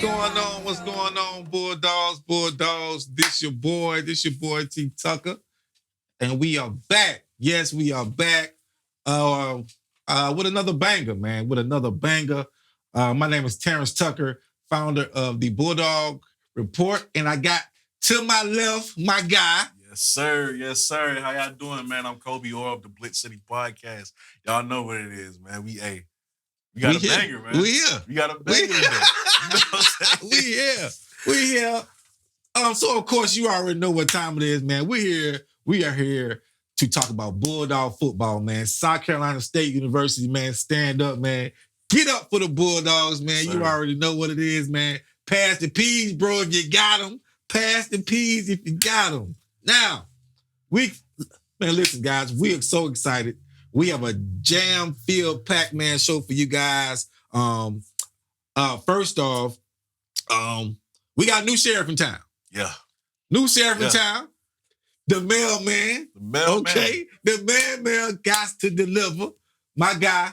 going on? What's going on, Bulldogs? This your boy T. Tucker. And we are back. Yes, we are back. With another banger, man. With another banger. My name is Terrance Tucker, founder of the Bulldog Report. And I got to my left, my guy. Yes, sir. Yes, sir. How y'all doing, man? I'm Kobe Orr of the BlitzCity Podcast. Y'all know what it is, man. We got a banger, man. We here. We got a banger today. You know what I'm saying? We here. So of course you already know what time it is, man. We are here to talk about Bulldog football, man. South Carolina State University, man. Stand up, man. Get up for the Bulldogs, man. Sir. You already know what it is, man. Pass the peas, bro, if you got them. Pass the peas if you got them. Now, listen, guys, we are so excited. We have a jam-filled Pac-Man show for you guys. First off, we got a new sheriff in town. Yeah. New sheriff in town. The mailman. Okay. The mailman got to deliver. My guy,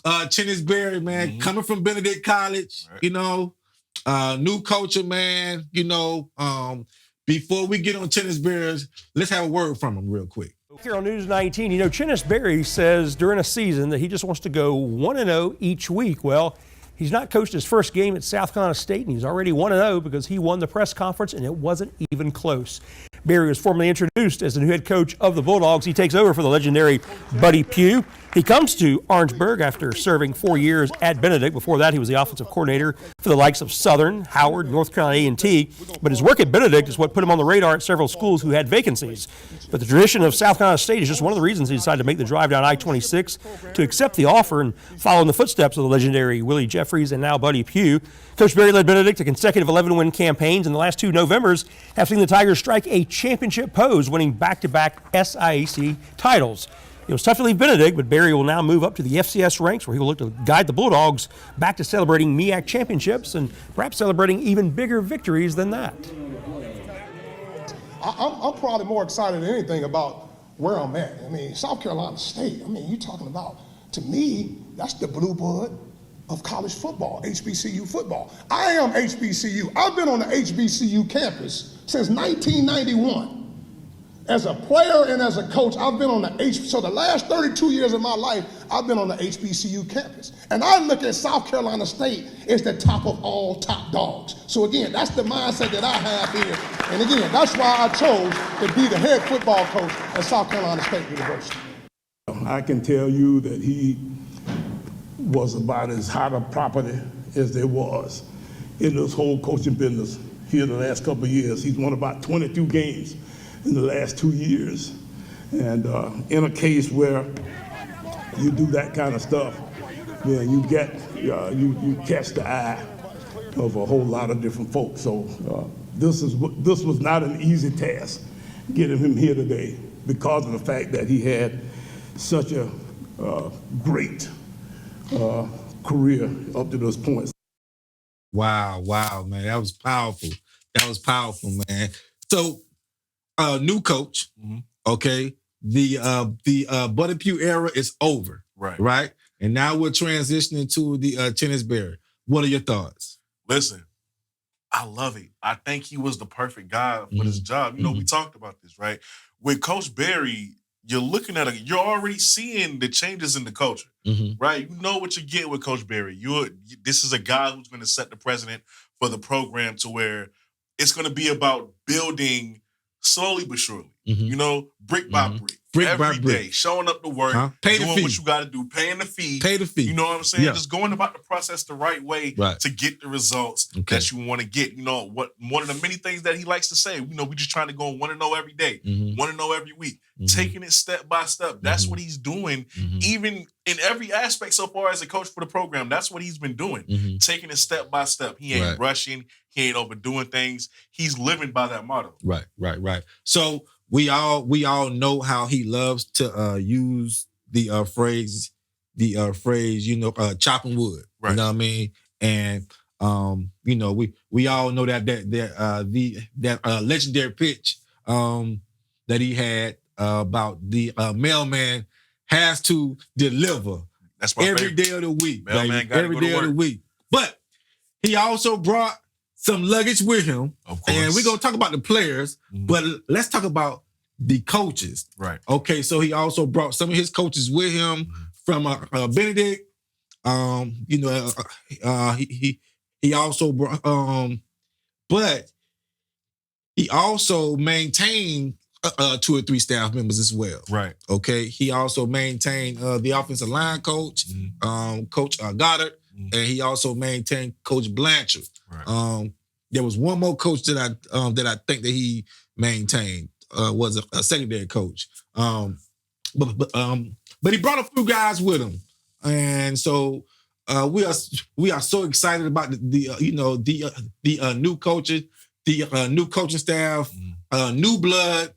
Chennis Berry, man, coming from Benedict College, right. You know, new culture, man, you know. Before we get on Chennis Berry, let's have a word from him real quick. Here on News 19, you know, Chennis Berry says during a season that he just wants to go 1-0 each week. Well, he's not coached his first game at South Carolina State, and he's already 1-0 because he won the press conference, and it wasn't even close. Berry was formally introduced as the new head coach of the Bulldogs. He takes over for the legendary Buddy Pugh. He comes to Orangeburg after serving 4 years at Benedict. Before that, he was the offensive coordinator for the likes of Southern, Howard, North Carolina A&T. But his work at Benedict is what put him on the radar at several schools who had vacancies. But the tradition of South Carolina State is just one of the reasons he decided to make the drive down I-26 to accept the offer and follow in the footsteps of the legendary Willie Jeffries and now Buddy Pugh. Coach Berry led Benedict to consecutive 11-win campaigns, and the last two Novembers have seen the Tigers strike a championship pose, winning back-to-back SIAC titles. It was tough to leave Benedict, but Berry will now move up to the FCS ranks, where he will look to guide the Bulldogs back to celebrating MEAC championships and perhaps celebrating even bigger victories than that. I'm probably more excited than anything about where I'm at. I mean, South Carolina State, you're talking about, to me, that's the blue blood of college football, HBCU football. I am HBCU. I've been on the HBCU campus since 1991. As a player and as a coach, I've been on so the last 32 years of my life, I've been on the HBCU campus. And I look at South Carolina State as the top of all top dogs. So again, that's the mindset that I have here. And again, that's why I chose to be the head football coach at South Carolina State University. I can tell you that he was about as hot a property as there was in this whole coaching business here the last couple of years. He's won about 22 games in the last 2 years. And in a case where you do that kind of stuff, then you catch the eye of a whole lot of different folks. So this was not an easy task, getting him here today, because of the fact that he had such a great career up to those points. Wow, man. That was powerful, man. So, new coach, okay? The Buddy Pugh era is over, right? And now we're transitioning to the Chennis Berry. What are your thoughts? Listen, I love it. I think he was the perfect guy for this job. You know, we talked about this, right? With Coach Berry, you're you're already seeing the changes in the culture, right? You know what you get with Coach Berry. This is a guy who's going to set the precedent for the program to where it's going to be about building slowly but surely, you know, brick by brick. Every day, showing up to work, doing what you got to do, paying the fee. You know what I'm saying? Just going about the process the right way to get the results that you want to get. You know, one of the many things that he likes to say, you know, we just trying to go 1-0 every day, 1-0 every week, taking it step by step. That's what he's doing, even in every aspect so far as a coach for the program. That's what he's been doing, taking it step by step. He ain't rushing. He ain't overdoing things. He's living by that motto. Right. So, we all know how he loves to use the phrase, you know, chopping wood. Right. You know what I mean? And you know, we all know that legendary pitch that he had about the mailman has to deliver. That's my every day of the week. Mailman every day of the week. But He also brought some luggage with him. Of course. And we're going to talk about the players, but let's talk about the coaches. Right. Okay, so he also brought some of his coaches with him from Benedict. He also brought, but he also maintained 2 or 3 staff members as well. Right. Okay. He also maintained the offensive line coach, Coach Goddard, and he also maintained Coach Blanchard. Right. There was one more coach that I think that he maintained was a secondary coach. But he brought a few guys with him, and so we are so excited about the new coaches, the new coaching staff, new blood,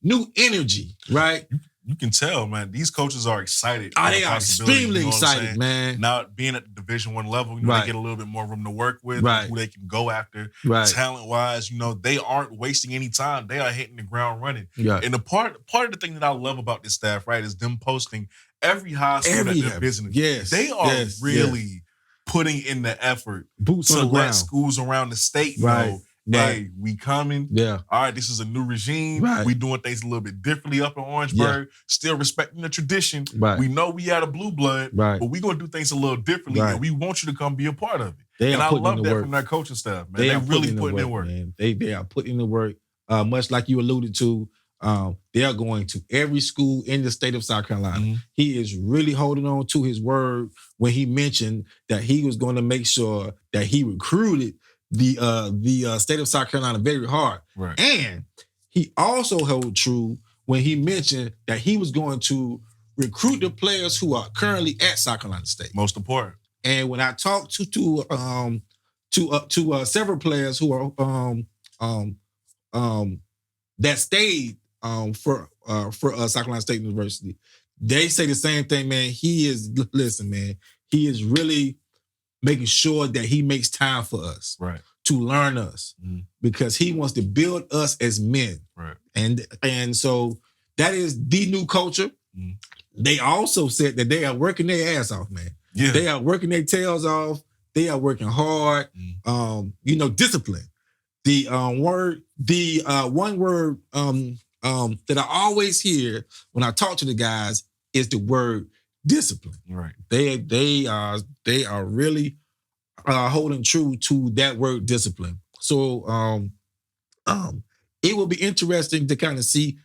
new energy, right? You can tell, man. These coaches are excited. They are extremely excited, man. Now being at the Division I level, they get a little bit more room to work with, who they can go after, talent-wise. They aren't wasting any time. They are hitting the ground running. Yeah. And the part of the thing that I love about this staff, right, is them posting every high school that they're visiting. Yes, they are really putting in the effort to let schools around the state know. Hey, we coming. Yeah. All right, this is a new regime. Right. We doing things a little bit differently up in Orangeburg. Still respecting the tradition. Right. We know we had a blue blood, but we gonna do things a little differently, and we want you to come be a part of it. And I love that from that coaching staff, man. They really putting in work. Man. They are putting in the work. Much like you alluded to, they are going to every school in the state of South Carolina. He is really holding on to his word when he mentioned that he was going to make sure that he recruited the state of South Carolina very hard. Right. And he also held true when he mentioned that he was going to recruit the players who are currently at South Carolina State. Most important. And when I talked to several players who are that stayed for South Carolina State University, they say the same thing, man. He is really making sure that he makes time for us, to learn us, because he wants to build us as men. Right. And so that is the new culture. They also said that they are working their ass off, man. Yeah. They are working their tails off. They are working hard. Discipline. The one word that I always hear when I talk to the guys is the word discipline. Right. They are really holding true to that word discipline. So it will be interesting to kind of see,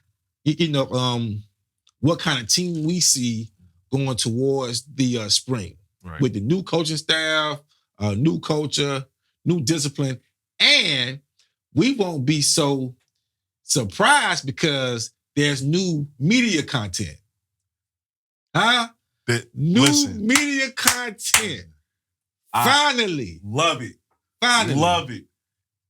what kind of team we see going towards the spring with the new coaching staff, new culture, new discipline, and we won't be so surprised because there's new media content. Media content. Finally. Love it. Finally. Love it.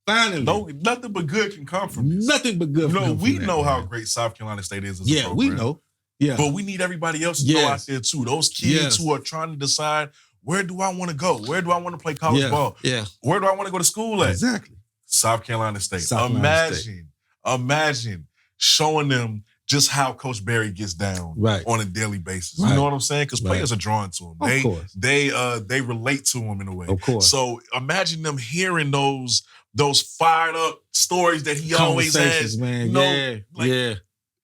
Finally. Nothing but good can come from this. Nothing but good. We know how great South Carolina State is as a program. We know. Yeah. But we need everybody else to go out there too. Those kids who are trying to decide, where do I want to go? Where do I want to play college ball? Yeah. Where do I want to go to school at? Exactly. South Carolina State. Imagine showing them just how Coach Berry gets down on a daily basis. You know what I'm saying? Because players are drawn to him. They relate to him in a way. Of course. So imagine them hearing those fired up stories that he always has. Man.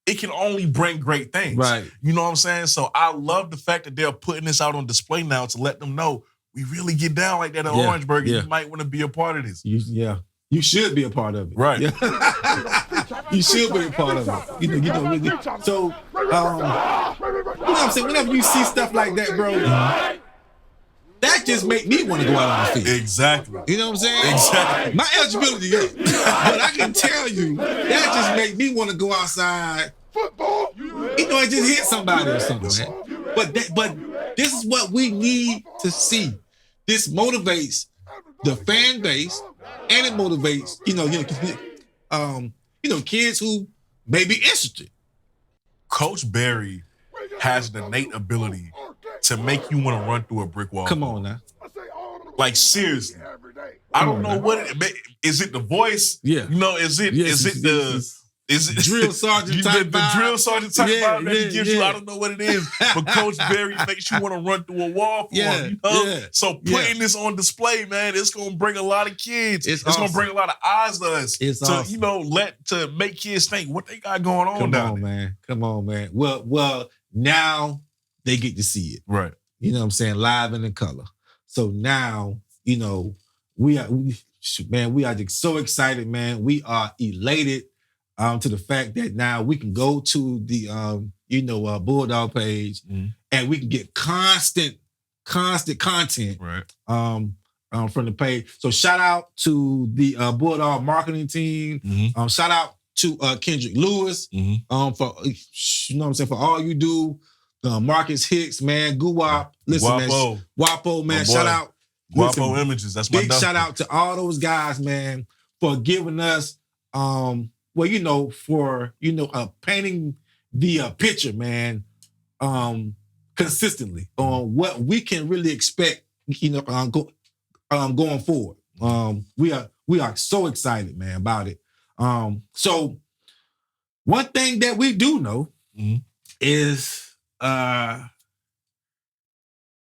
It can only bring great things. Right. You know what I'm saying? So I love the fact that they're putting this out on display now to let them know we really get down like that in Orangeburg. And you might want to be a part of this. You should be a part of it. Right. You should be a part of it. So, you know what I'm saying? Whenever you see stuff like that, bro, that just make me want to go out on the field. Exactly. You know what I'm saying? Exactly. My eligibility up. But I can tell you, that just make me want to go outside. Football. It just hit somebody or something, man. But this is what we need to see. This motivates the fan base, and it motivates, kids who may be interested. Coach Berry has the innate ability to make you want to run through a brick wall. Come on now. Like, seriously. I don't know what is it the voice? Yeah. Is it the Is it drill sergeant type the vibe. drill sergeant type vibe that he gives you? I don't know what it is, but Coach Berry makes you want to run through a wall for him. You know? So putting this on display, man, it's gonna bring a lot of kids. It's awesome. gonna bring a lot of eyes to us. It's to awesome. To make kids think what they got going on down there. Come on, man. Well, now they get to see it. Right. You know what I'm saying? Live and in color. So now, we are just so excited, man. We are elated to the fact that now we can go to the Bulldog page and we can get constant content from the page. So shout out to the Bulldog marketing team. Shout out to Kendrick Lewis for for all you do. Marcus Hicks, man, Guwap. Listen, Wapo, man, shout out. Guapo Images, that's my big shout out to all those guys, man, for giving us painting the picture, man, consistently on what we can really expect, going forward. We are so excited, man, about it. So one thing that we do know is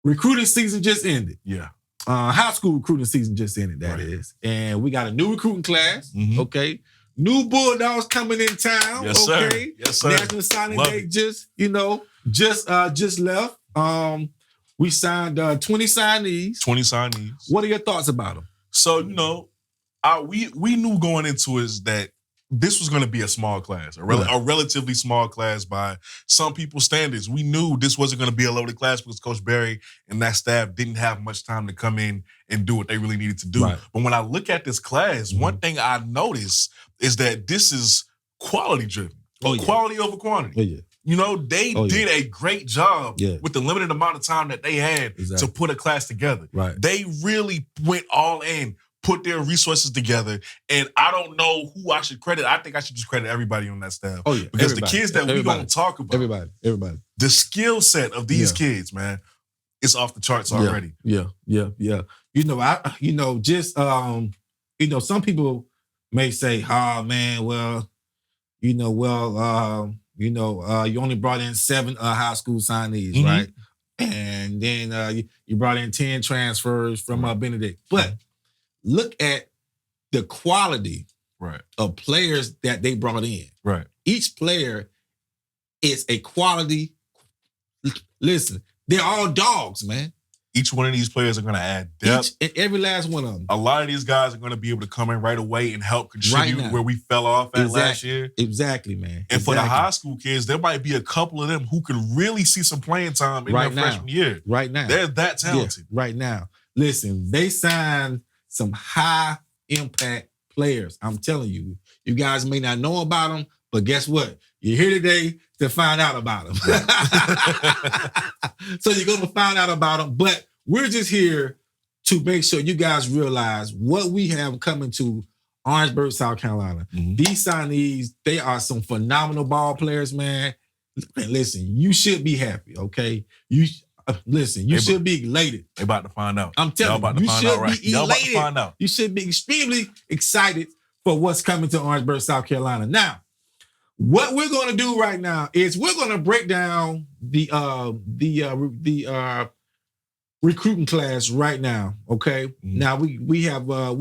recruiting season just ended. Yeah. High school recruiting season just ended, that is. And we got a new recruiting class, okay? New Bulldogs coming in town, yes, okay? Sir. Yes, sir. National Signing Day just left. We signed 20 signees. 20 signees. What are your thoughts about them? So, we knew going into it that this was going to be a small class, a relatively small class by some people's standards. We knew this wasn't going to be a loaded class because Coach Berry and that staff didn't have much time to come in and do what they really needed to do. Right. But when I look at this class, one thing I notice is that this is quality driven. Quality over quantity. They did a great job with the limited amount of time that they had to put a class together. Right. They really went all in, put their resources together, and I don't know who I should credit. I think I should just credit everybody on that staff. Because the kids that we're going to talk about, everybody, the skill set of these kids, man, it's off the charts already. Yeah. Some people may say, "Oh man, you only brought in 7 high school signees, right? And then you brought in 10 transfers from Benedict." But look at the quality of players that they brought in. Right. Each player is a quality. Listen, they're all dogs, man. Each one of these players are going to add depth. Every last one of them. A lot of these guys are going to be able to come in right away and help contribute where we fell off at last year. Exactly, man. And for the high school kids, there might be a couple of them who can really see some playing time in their freshman year. Right now. They're that talented. Yeah, right now. Listen, they signed some high impact players. I'm telling you, you guys may not know about them, but guess what? You're here today to find out about them. So you're going to find out about them, but we're just here to make sure you guys realize what we have coming to Orangeburg, South Carolina. These signees, they are some phenomenal ball players, man. And listen, you should be happy, okay? You should be elated. They about to find out. I'm telling you, you should be elated. Y'all about to find out. You should be extremely excited for what's coming to Orangeburg, South Carolina. Now, what we're going to do right now is we're going to break down the recruiting class right now. Okay. Now we have 20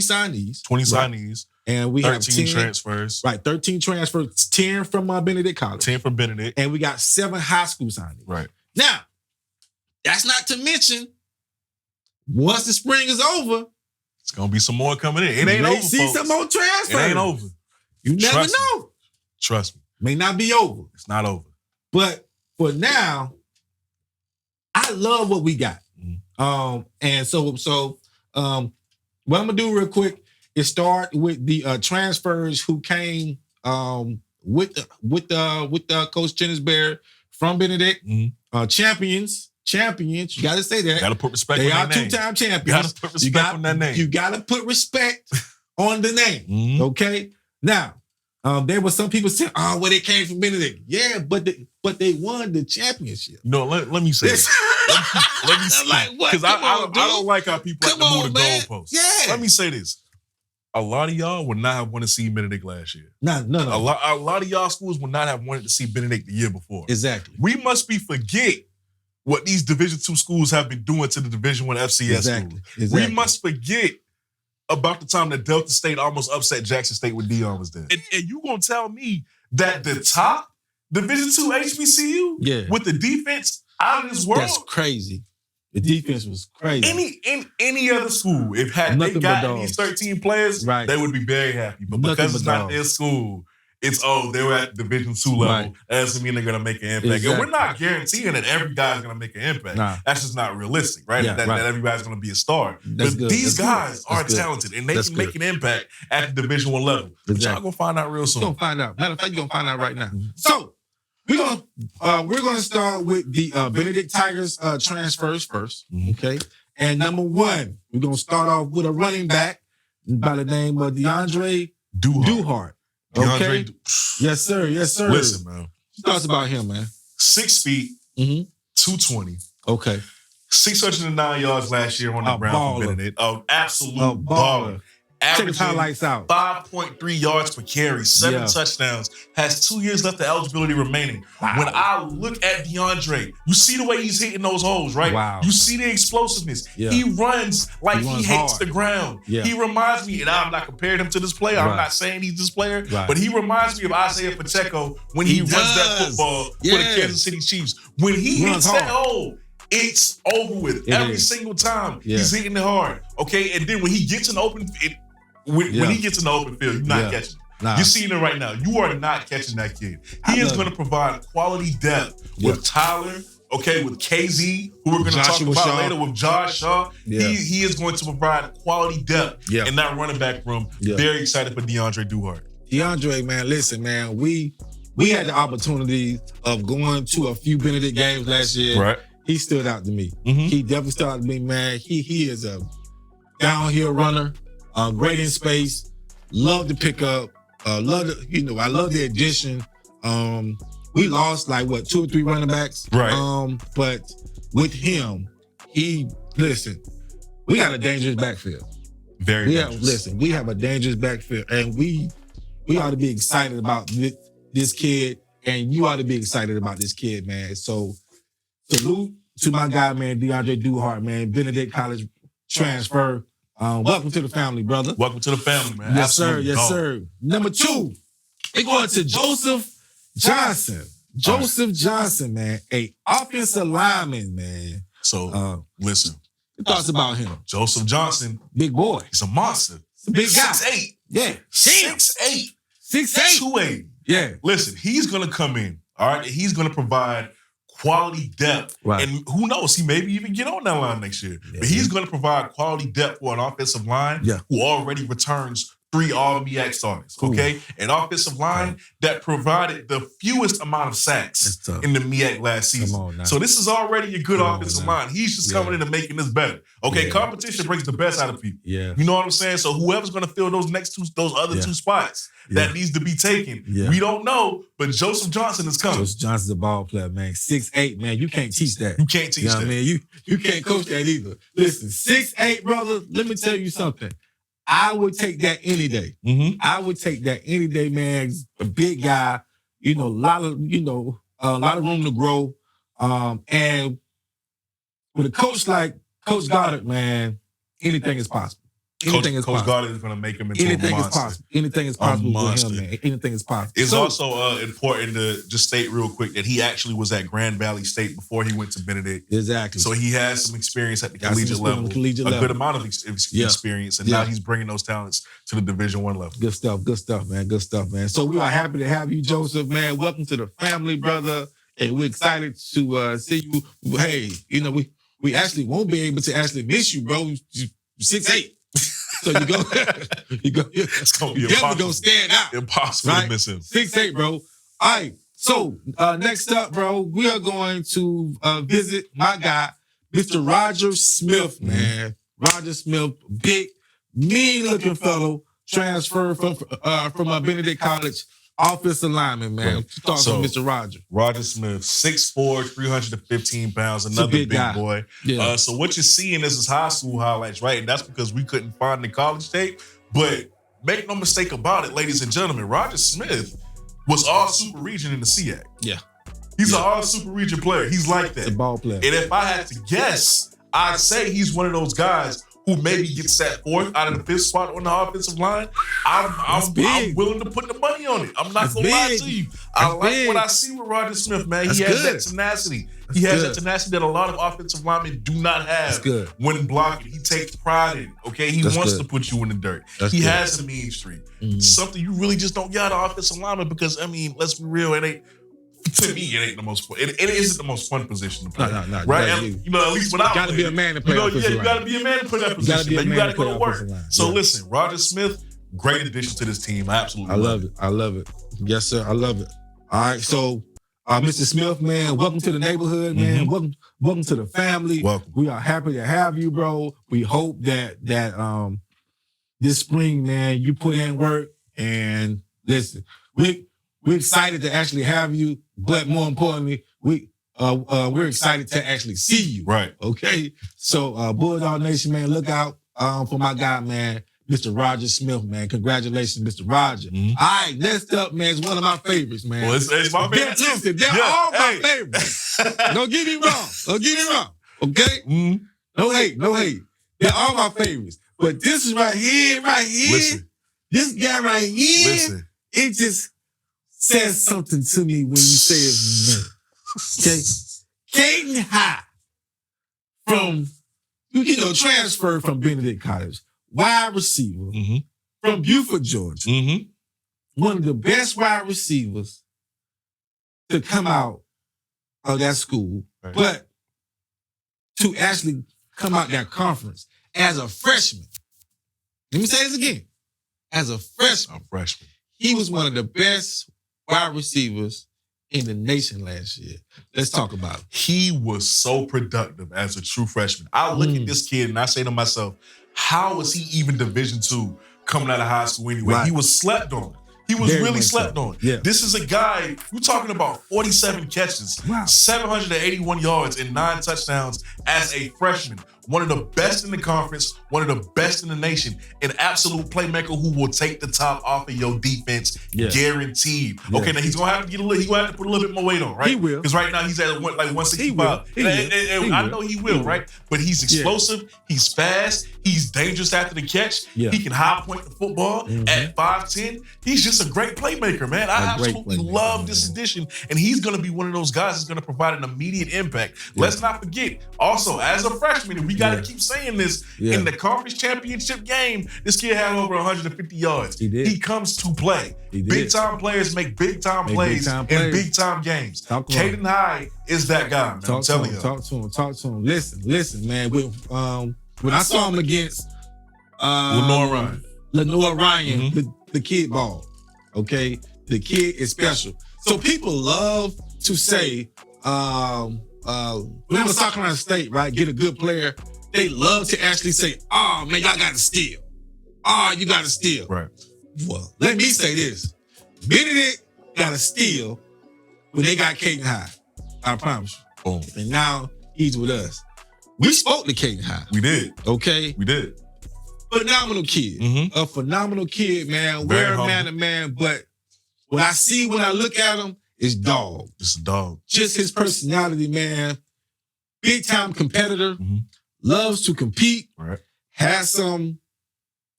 signees. 20 signees. And we 13 have 10 transfers. Right, 13 transfers, 10 from Benedict College. 10 from Benedict. And we got 7 high school signees. Right. Now, that's not to mention, once the spring is over, it's gonna be some more coming in. It ain't over. See some more transfers. It ain't over. You never know. Trust me. May not be over. It's not over. But for now, I love what we got. And so what I'm gonna do real quick is start with the transfers who came with Coach Chinisberry from Benedict. Champions. You got to say that. Got to put respect on that name. They are two-time champions. Got to put respect on that name. You got to put respect on the name. Okay? Now, there were some people saying, "Oh, well, they came from Benedict." Yeah, but they won the championship. No, let me say this. Let me say like what? Because I don't like how people like to move the goalposts. Yeah. Let me say this. A lot of y'all would not have wanted to see Benedict last year. None of A lot of y'all schools would not have wanted to see Benedict the year before. Exactly. We must forget what these Division II schools have been doing to the Division I FCS schools. Exactly. We must forget about the time that Delta State almost upset Jackson State when Dion was there. And you gonna tell me that the top Division II HBCU with the defense out of this world? That's crazy. The defense was crazy. Any other school, if they got these 13 players, they would be very happy. But because it's not their school, it's, they were at Division II level. That doesn't mean they're going to make an impact. Exactly. And we're not guaranteeing that every guy's going to make an impact. That's just not realistic, right? That everybody's going to be a star. But these guys are talented, and they can make an impact at the Division I level. But y'all going to find out real soon. You're going to find out. Matter of fact, you're going to find out right now. So, we're gonna start with the Benedict Tigers transfers first, okay? And number one, we're gonna start off with a running back by the name of DeAndre Duhart. Okay? Yes, sir. Listen, man. Thoughts about him, man? 6 feet, 220. Okay. 609 yards last year on the ground for Benedict. Absolute baller. Check his highlights out. 5.3 yards per carry, 7 touchdowns, has 2 years left of eligibility remaining. Wow. When I look at DeAndre, you see the way he's hitting those holes, right? Wow. You see the explosiveness. Yeah. He runs like he hates the ground. Yeah. He reminds me, and I'm not comparing him to this player. I'm not saying he's this player, but he reminds me of Isaiah Pacheco when he runs that football for the Kansas City Chiefs. When he hits that hole, it's over with. Every single time he's hitting it hard. Okay, and then when he gets in the open, when he gets in the open field, you're not catching him. You're seeing it right now. You are not catching that kid. He is going to provide quality depth with Tyler, with KZ, who we're going to talk about later, with Josh Shaw. He is going to provide quality depth in that running back room. Very excited for DeAndre Duhart. DeAndre, man, listen, man, we had the opportunity of going to a few Benedict games last year. Right. He stood out to me. He definitely stood out to me, man. He is a downhill runner. Great in space, love to pick up. I love the addition. We lost 2 or 3 running backs. Right. But with him, we got a dangerous backfield. Very dangerous. We have a dangerous backfield, and we ought to be excited about this kid, and you ought to be excited about this kid, man. So salute to my guy, man, DeAndre Duhart, man, Benedict College transfer. Welcome to the family, brother. Welcome to the family, man. Yes, sir. Yes, sir. Number 2, we're going to Joseph Johnson. Joseph Johnson, man, a offensive lineman, man. So, listen. Thoughts about him? Joseph Johnson. Big boy. He's a monster. Big guy. 6'8". Yeah. 6'8". 6'8". 280. Yeah. Listen, he's going to come in, all right? He's going to provide quality depth. Right. And who knows, he maybe even get on that line next year. Yeah, but he's going to provide quality depth for an offensive line who already returns 3 All-MEAC starters, okay? An offensive line that provided the fewest amount of sacks in the MEAC last season. So this is already a good offensive line. He's just coming in and making this better. Okay, competition brings the best out of people. Yeah. You know what I'm saying? So whoever's going to fill those other 2 spots that needs to be taken, we don't know, but Joseph Johnson is coming. Joseph Johnson's a ball player, man. 6'8", man. You can't teach that. You can't teach that. I mean, you can't coach that either. Listen, 6'8", brother, let me tell you something. I would take that any day. I would take that any day, man. He's a big guy, a lot of room to grow. And with a coach like Coach Goddard, man, anything is possible. Coach Goddard is going to make him into a monster. Anything is possible with him, man. Anything is possible. It's also important to just state real quick that he actually was at Grand Valley State before he went to Benedict. Exactly. So he has some experience at the collegiate level, a good amount of experience, and now he's bringing those talents to the Division I level. Good stuff, man. So we are happy to have you, Joseph, man. Welcome to the family, brother, and we're excited to see you. Hey, we actually won't be able to actually miss you, bro. You're 6'8". So you go, it's gonna be definitely gonna stand out. Impossible to miss him. 6'8", bro. All right. So next up, bro, we are going to visit my guy, Mr. Roger Smith, man. Roger Smith, big, mean-looking fellow, transferred from Benedict College. Offensive lineman, man. What you talking about, Mr. Roger? Roger Smith, 6'4", 315 pounds, another big boy. So what you're seeing is his high school highlights, right? And that's because we couldn't find the college tape. But make no mistake about it, ladies and gentlemen, Roger Smith was all super region in the SEAC. Yeah. He's an all super region player. He's like that. The ball player. And if I had to guess, I'd say he's one of those guys who maybe gets that fourth out of the fifth spot on the offensive line. I'm willing to put the money on it. I'm not going to lie to you. I like what I see with Roger Smith, man. He has that tenacity. He has that tenacity that a lot of offensive linemen do not have when blocking. He takes pride in it, okay? He wants to put you in the dirt. He has a mean streak. Something you really just don't get out of offensive lineman because, I mean, let's be real, to me, it ain't the most fun. It isn't the most fun position to play. No. Right? At least when I got to be a man to play. You got to be a man to play that position. You got to go to work. So listen, Roger Smith, great addition to this team. I absolutely love it. I love it. Yes, sir. I love it. All right, so Mr. Smith, man, welcome to the neighborhood, man. Welcome to the family. Welcome. We are happy to have you, bro. We hope that this spring, man, you put in work and listen. We're excited to actually have you, but more importantly, we're excited to actually see you. Right. Okay. So Bulldog Nation, man, look out for my guy, man, Mr. Roger Smith, man. Congratulations, Mr. Roger. All right, next up, man, is one of my favorites, man. Well, it's my favorite. Listen, they're all my favorites. Don't get me wrong. Okay? No hate. They're all my favorites. But this is right here. Listen. This guy right here, it just says something to me when you say his name. Okay? Caden High from, transferred from Benedict College. Wide receiver from Beaufort, Georgia. One of the best wide receivers to come out of that school, but to actually come out that conference as a freshman. Let me say this again. As a freshman, he was one of the best wide receivers in the nation last year. Let's talk about it. He was so productive as a true freshman. I look at this kid and I say to myself, how was he even Division II coming out of high school anyway? Right. He was slept on. He was really slept on. Yeah. This is a guy, we're talking about 47 catches, 781 yards, and 9 touchdowns as a freshman. One of the best in the conference, one of the best in the nation, an absolute playmaker who will take the top off of your defense, guaranteed. Yeah. Okay, now he's gonna have to put a little bit more weight on, right? He will. Because right now he's at 165. I know he will, right? But he's explosive, he's fast, he's dangerous after the catch. Yeah. He can high point the football at 5'10". He's just a great playmaker, man. I absolutely love this addition, and he's gonna be one of those guys that's gonna provide an immediate impact. Yeah. Let's not forget, also as a freshman, we got to keep saying this. Yeah. In the conference championship game, this kid had over 150 yards. He comes to play. Big time players make big time plays in big time games. Caden High is that guy, man. I'm telling you. Talk to him. Listen, man. When I saw him against Lenore Ryan, the kid ball. Okay, the kid is special. So people love to say, when South Carolina State, right, get a good player, they love to actually say, oh, man, y'all got to steal. Oh, you got to steal. Right. Well, let me say this. Benedict got to steal when they got Caden High. I promise you. Boom. And now he's with us. We spoke to Caden High. We did. Okay? We did. Phenomenal kid. A phenomenal kid, man. We're a man to man, but what I see when I look at him is dog. It's a dog. Just his personality, man. Big time competitor. Loves to compete. Right. Has some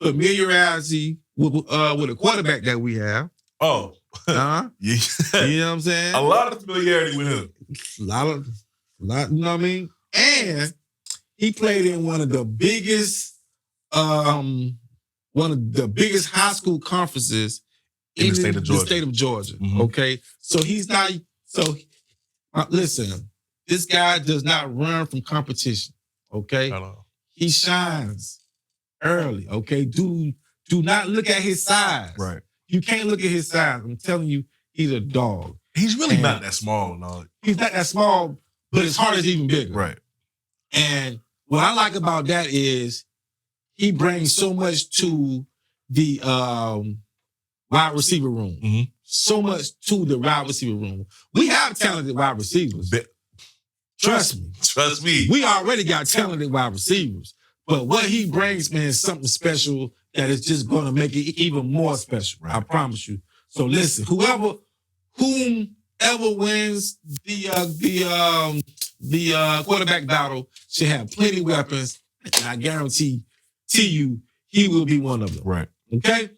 familiarity with a quarterback that we have. Oh. Yeah. You know what I'm saying? A lot of familiarity with him. A lot, you know what I mean? And he played in one of the biggest high school conferences in the state of Georgia. Okay. So listen, this guy does not run from competition. Okay. He shines early. Okay. Do not look at his size. Right. You can't look at his size. I'm telling you, he's a dog. He's really not that small, no. He's not that small, but his heart is even bigger. Right. And what I like about that is he brings so much to the wide receiver room. So much to the wide receiver room. We have talented wide receivers. Trust me. Trust me. We already got talented wide receivers. But what he brings, man, is something special that is just going to make it even more special. Right. I promise you. So listen, whomever wins the quarterback battle should have plenty of weapons, and I guarantee you he will be one of them. Right. Okay?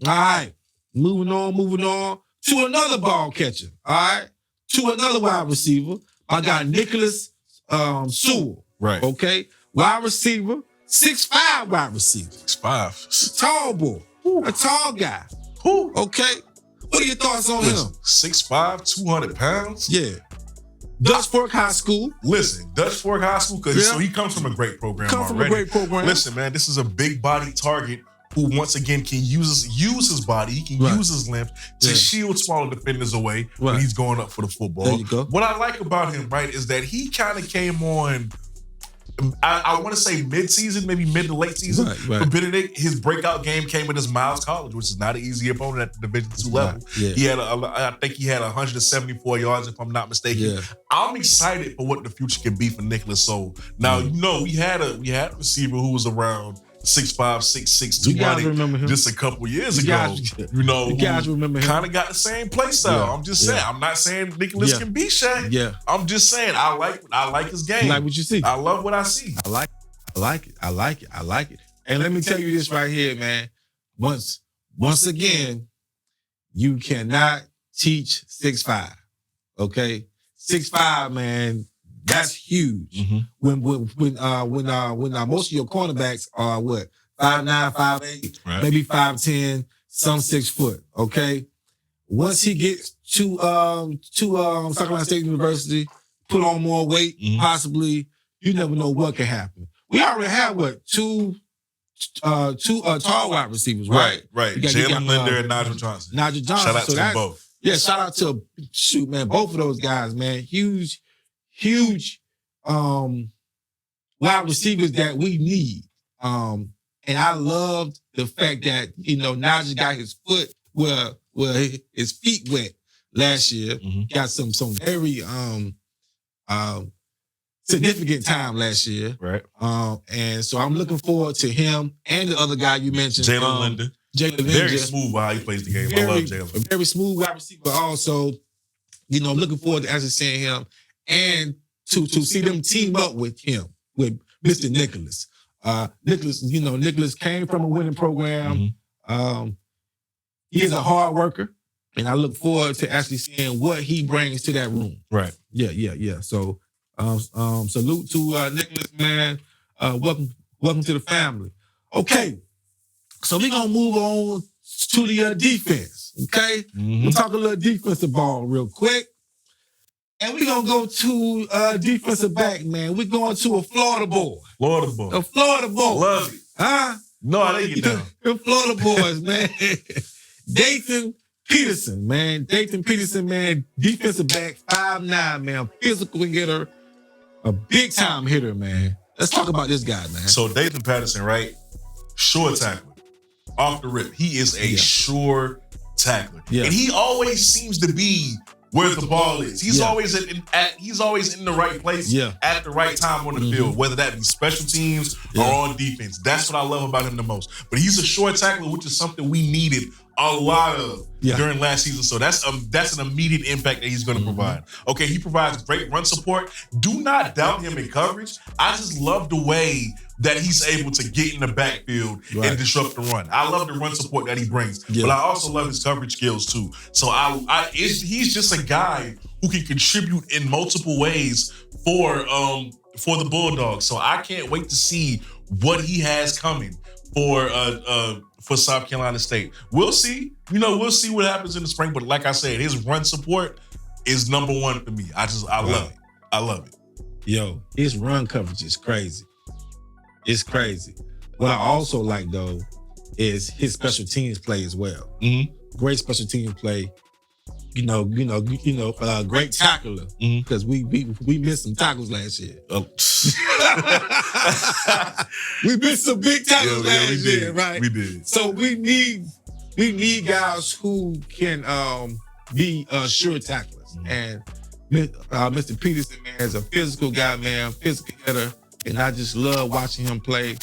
All right. Moving on to another ball catcher. All right? To another wide receiver. I got Nicholas Sewell. Right. Okay? Wide receiver, 6'5" wide receiver. 6'5". Tall boy. A tall guy. Okay? What are your thoughts on him? 6'5", 200 pounds? Yeah. Dutch Fork High School. Listen, Dutch Fork High School, so he comes from a great program Listen, man, this is a big body target who once again can use his body, he can use his length to shield smaller defenders away when he's going up for the football. There you go. What I like about him, right, is that he kind of came on, I want to say mid-season, maybe mid to late season. Right. For Benedict, his breakout game came against Miles College, which is not an easy opponent at the Division II level. Yeah. He had, I think he had 174 yards, if I'm not mistaken. Yeah. I'm excited for what the future can be for Nicholas Sewell. Now, we had a receiver who was around 6'5", 6'6", 200 just a couple years ago. You guys remember him? Kind of got the same play style. I'm just saying. I'm not saying Nicholas can be Shaq. Yeah. I'm just saying I like his game. You like what you see? I love what I see. I like it. And let me tell you this right here, man. Once again, you cannot teach 6'5". Okay? 6'5", man. That's huge. When most of your cornerbacks are what? 5'9", 5'8", right. Maybe 5'10", some 6 foot. Okay. Once he gets to South Carolina State University, put on more weight, possibly, you never know what can happen. We already have two tall wide receivers, right? Right. Jalen Linder and Nigel Johnson. Shout out to them both. Yeah, shout out to both of those guys, man. Huge wide receivers that we need. And I loved the fact that, Nigel got his foot his feet wet last year. Got some very significant time last year. Right. And so I'm looking forward to him and the other guy you mentioned. Jalen Linder. Very smooth how he plays the game. I love Jalen. Very smooth wide receiver also. Looking forward to actually seeing him and to see them team up with him, with Mr. Nicholas. Nicholas came from a winning program. He is a hard worker, and I look forward to actually seeing what he brings to that room. Right. Yeah. So, salute to Nicholas, man. Welcome to the family. Okay, so we're gonna move on to the defense. Okay, we'll talk a little defensive ball real quick. And we're going to go to defensive back, man. We're going to a Florida boy. A Florida boy. Love it. Huh? No, I didn't get down. The Florida boys, man. Dayton Peterson, man. Defensive back, 5'9", man. Physical hitter. A big-time hitter, man. Let's talk about this guy, man. So Dayton Patterson, right? Sure tackler. Off the rip. He is a sure tackler. Yeah. And he always seems to be where the ball is. He's always in the right place at the right time on the field, whether that be special teams or on defense. That's what I love about him the most. But he's a short tackler, which is something we needed a lot of during last season. So that's an immediate impact that he's going to provide. Okay, he provides great run support. Do not doubt him in coverage. I just love the way that he's able to get in the backfield and disrupt the run. I love the run support that he brings, but I also love his coverage skills too. So he's just a guy who can contribute in multiple ways for the Bulldogs. So I can't wait to see what he has coming for South Carolina State. We'll see. We'll see what happens in the spring. But like I said, his run support is number one for me. I love it. I love it. Yo, his run coverage is crazy. It's crazy. What I also like though is his special teams play as well. Great special teams play. Great tackler. Because we missed some tackles last year. We missed some big tackles last year, right? We did. So we need guys who can be sure tacklers. And Mr. Peterson, man, is a physical guy, man, physical hitter. And I just love watching him play.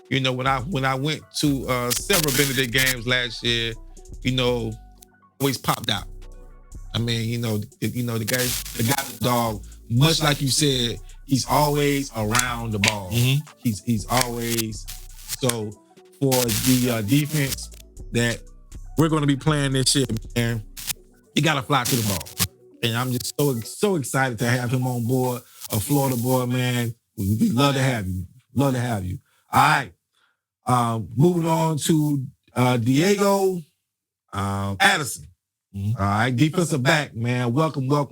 You know, when I went to several Benedict games last year, you know, always popped out. I mean, the guy, dog, much like you said, he's always around the ball. Mm-hmm. He's always so for the defense that we're going to be playing this year, man. He got to fly to the ball, and I'm just so excited to have him on board, a Florida boy, man. We love to have you. Love to have you. All right. Moving on to Diego Addison. Mm-hmm. All right, defensive back, man. Welcome. What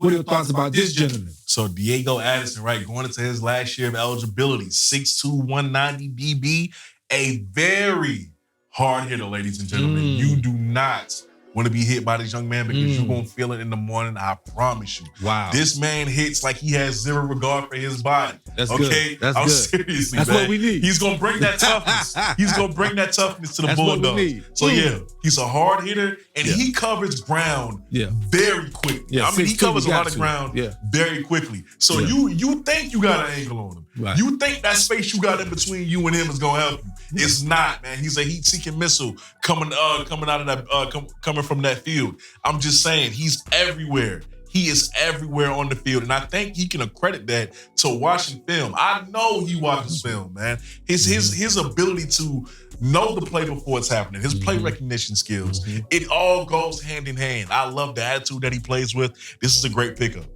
are your thoughts about this gentleman? So Diego Addison, right, going into his last year of eligibility, 6'2", 190 DB, a very hard hitter, ladies and gentlemen. You do not want to be hit by this young man because you're going to feel it in the morning, I promise you. Wow. This man hits like he has zero regard for his body. That's okay? Good. That's I'm good. Seriously, That's man. what we need. He's going to bring that toughness. He's going to bring that toughness to the Bulldogs. So, yeah, he's a hard hitter, and he covers ground very quickly. Yeah, I mean, he covers a lot of ground very quickly. So you think you got an angle on him. Right. You think that space you got in between you and him is going to help you. It's not, man. He's a heat-seeking missile coming out of that, coming from that field. I'm just saying, he's everywhere. He is everywhere on the field, and I think he can accredit that to watching film. I know he watches film, man. His ability to know the play before it's happening, his play recognition skills, it all goes hand in hand. I love the attitude that he plays with. This is a great pickup.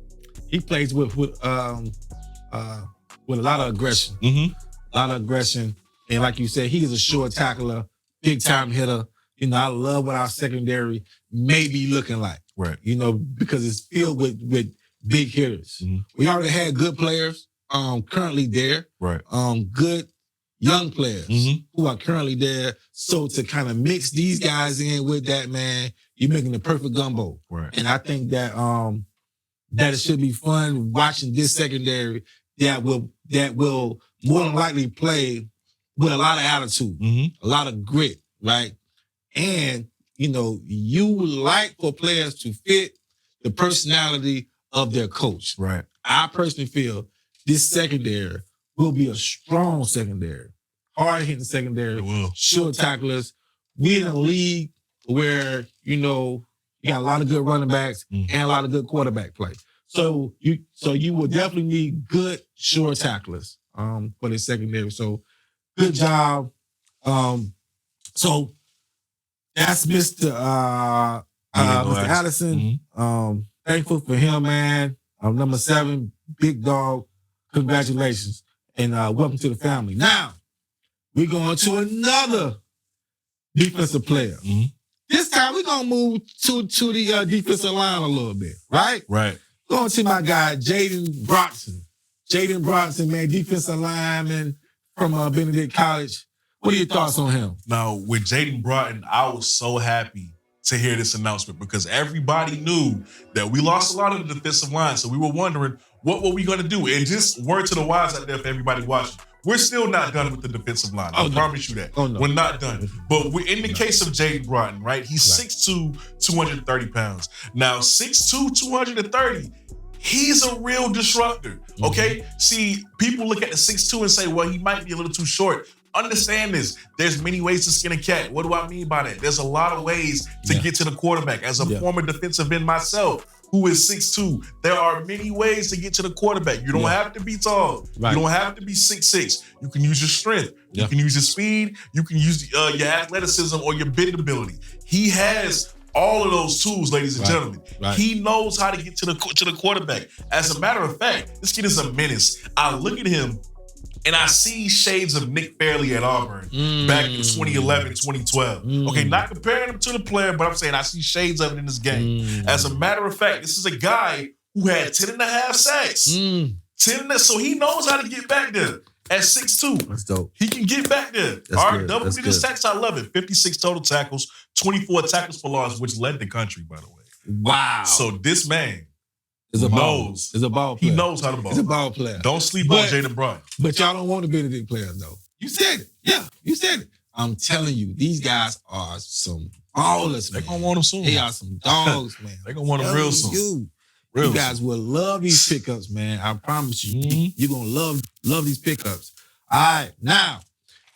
He plays with a lot of aggression. A lot of aggression. And like you said, he is a short tackler, big time hitter. You know, I love what our secondary may be looking like. Right. You know, because it's filled with big hitters. We already had good players currently there. Right. Good young players who are currently there. So to kind of mix these guys in with that, man, you're making the perfect gumbo. Right. And I think that that it should be fun watching this secondary that will more than likely play with a lot of attitude, a lot of grit, right? And, you know, you like for players to fit the personality of their coach. Right. I personally feel this secondary will be a strong secondary, hard-hitting secondary, short tacklers. We're in a league where, you know, you got a lot of good running backs and a lot of good quarterback play. So you will definitely need good short tacklers for the secondary. So good job. So that's Mr. Addison. Thankful for him, man. Number 7, big dog. Congratulations. And welcome to the family. Now, we're going to another defensive player. This time we're going to move to the defensive line a little bit, right? Right. Going to my guy, Jaden Bronson. Jaden Bronson, man, defensive lineman from Benedict College. What are your thoughts on him? Now, with Jaden Broughton, I was so happy to hear this announcement because everybody knew that we lost a lot of the defensive line. So we were wondering, what were we going to do? And just word to the wise out there for everybody watching. We're still not done with the defensive line. I promise you that. We're not done. But we're in the case of Jaden Broughton, right? He's 6'2", 230 pounds. Now, 6'2", 230, he's a real disruptor, okay? See, people look at the 6'2" and say, well, he might be a little too short. Understand this. There's many ways to skin a cat. What do I mean by that? There's a lot of ways to get to the quarterback. As a former defensive end myself, who is 6'2", there are many ways to get to the quarterback. You don't have to be tall. Right. You don't have to be 6'6". You can use your strength. You can use your speed. You can use your athleticism or your bend ability. He has all of those tools, ladies and gentlemen. Right. He knows how to get to the quarterback. As a matter of fact, this kid is a menace. I look at him and I see shades of Nick Fairley at Auburn back in 2011, 2012. Okay, not comparing him to the player, but I'm saying I see shades of it in this game. As a matter of fact, this is a guy who had 10 and a half sacks. 10, so he knows how to get back there at 6'2". That's dope. He can get back there. All right, double-digit sacks, I love it. 56 total tackles, 24 tackles for loss, which led the country, by the way. Wow. So this man is a ball player. He knows how to ball. He's a ball player. Don't sleep on Jaden Broughton. But y'all don't want a Benedict player, though. You said it. Yeah, you said it. I'm telling you, these guys are some ballers, man. They're going to want them soon. They are some dogs, man. They're going to want them real soon. You guys will love these pickups, man. I promise you. You're going to love these pickups. All right, now,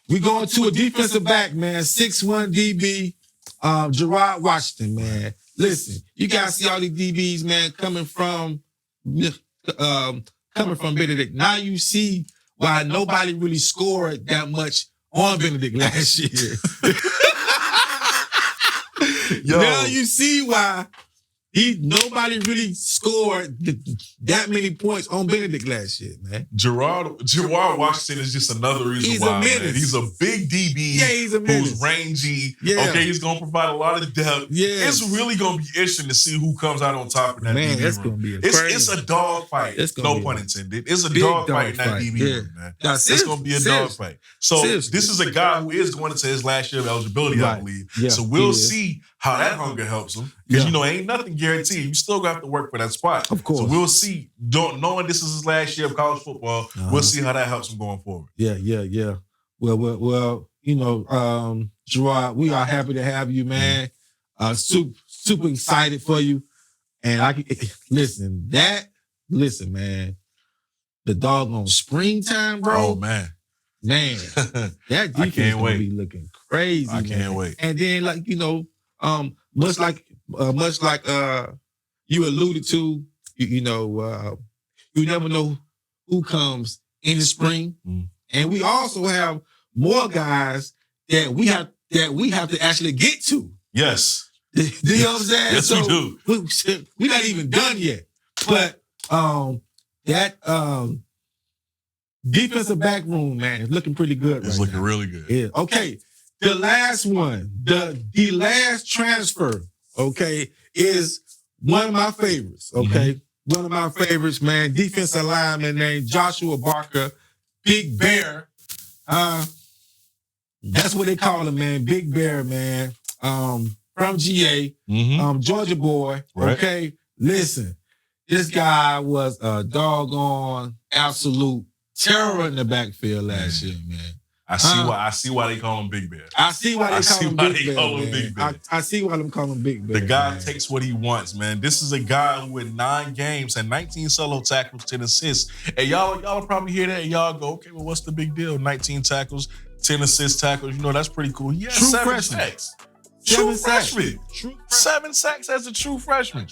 We going to a defensive back, man. 6'1" DB, Gerard Washington, man. Listen, you guys see all these DBs, man, coming from Benedict. Now you see why nobody really scored that much on Benedict last year. Now you see why nobody really scored that many points on Benedict last year, man. Gerard Washington is just another reason why, man. He's a big DB. Yeah, he's a menace. Who's rangy. Yeah. Okay, he's going to provide a lot of depth. Yeah. It's really going to be interesting to see who comes out on top in that Man, DB that's room. going to be It's a dog fight. No pun intended. It's a dog fight in that DB room, man. It's going to be a dog fight. So this is a guy who is going into his last year of eligibility, I believe. Yeah, so we'll see how that hunger helps him. Because, ain't nothing guaranteed. You still got to work for that spot. Of course. So we'll see. Knowing this is his last year of college football, we'll see how that helps him going forward. Yeah. Well, Gerard, we are happy to have you, man. Super excited for you. And listen, man. The doggone springtime, bro. Oh, man. Man, that defense is gonna be looking crazy. I can't wait. And then, much like you alluded to, you never know who comes in the spring, and we also have more guys that we have to actually get to. Yes. Do you know what I'm saying? Yes, we do. We're not even done yet, but that defensive back room, man, is looking pretty good. It's looking really good. Yeah. Okay. The last one, the last transfer, okay, is one of my favorites. Okay. One of my favorites, man. Defensive lineman named Joshua Barker, Big Bear. That's what they call him, man. Big Bear, man. From GA, Georgia boy. Right. Okay. Listen, this guy was a doggone absolute terror in the backfield last year, man. I see why they call him Big Bear. I see why they call him Big Bear. I see why they call him Big Bear. The guy man. takes what he wants, man. This is a guy who in 9 games had 19 solo tackles, 10 assists. And y'all probably hear that and y'all go, okay, well, what's the big deal? 19 tackles, 10 assist tackles. That's pretty cool. He has 7 sacks. True freshman. 7 sacks as a true freshman.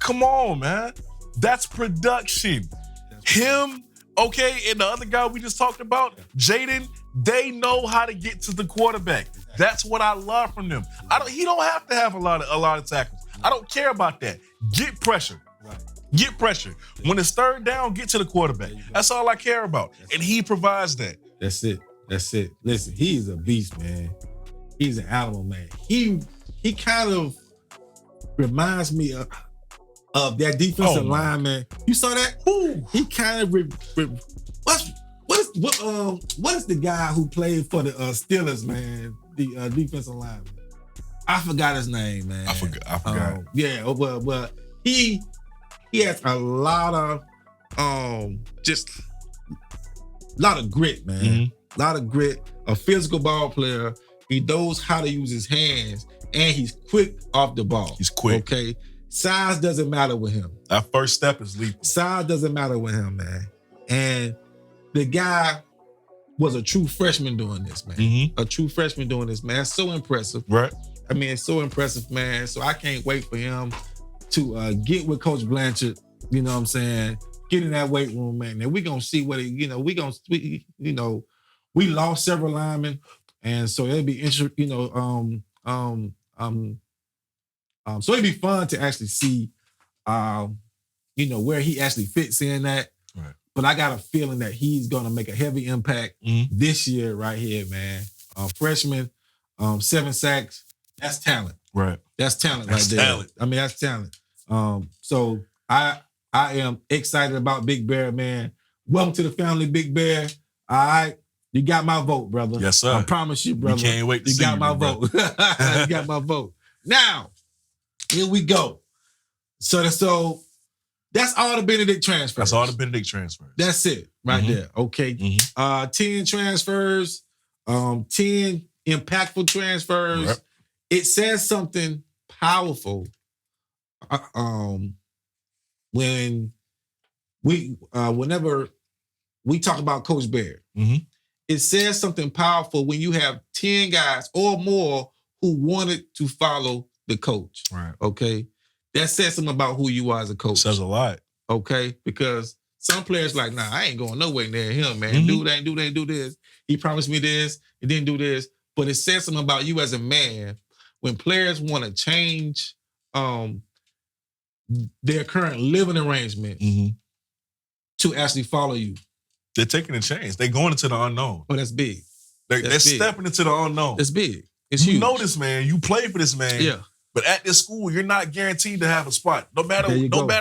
Come on, man. That's production. Him, okay, and the other guy we just talked about, Jaden, they know how to get to the quarterback. That's what I love from them. He don't have to have a lot of tackles. I don't care about that. Get pressure. Get pressure. When it's third down, get to the quarterback. That's all I care about. And he provides that. That's it. Listen, he's a beast, man. He's an animal, man. He kind of reminds me of that defensive lineman. You saw that? Ooh. He kind of what is the guy who played for the Steelers, man? The defensive lineman. I forgot his name, man. I forgot. Yeah, well, he has a lot of grit, man. A lot of grit. A physical ball player. He knows how to use his hands, and he's quick off the ball. He's quick. Okay, size doesn't matter with him. That first step is lethal. Size doesn't matter with him, man. And the guy was a true freshman doing this, man. A true freshman doing this, man. So impressive. Right. I mean, it's so impressive, man. So I can't wait for him to get with Coach Blanchard. You know what I'm saying? Get in that weight room, man. And we're gonna see what we lost several linemen, and so it'll be interesting. So it'd be fun to actually see, where he actually fits in that. Right. But I got a feeling that he's gonna make a heavy impact this year, right here, man. Freshman, 7 sacks. That's talent. Right. That's talent That's right there. talent. I mean, that's talent. So I am excited about Big Bear, man. Welcome to the family, Big Bear. All right. You got my vote, brother. Yes, sir. I promise you, brother. We can't wait to see you. you, got my bro. vote. You got my vote. Now, here we go. So that's all the Benedict transfers. That's all the Benedict transfers. That's it right there. Okay. 10 transfers, 10 impactful transfers. Right. It says something powerful whenever we talk about Coach Bear. it says something powerful when you have 10 guys or more who wanted to follow the coach. Right. Okay. That says something about who you are as a coach. Says a lot. Okay. Because some players like, nah, I ain't going nowhere near him, man. Dude ain't do this. He promised me this. He didn't do this. But it says something about you as a man when players want to change their current living arrangement to actually follow you. They're taking a chance. They're going into the unknown. Oh, that's big. They're stepping into the unknown. That's big. It's you huge. know this man. You play for this man. Yeah. But at this school, you're not guaranteed to have a spot. No matter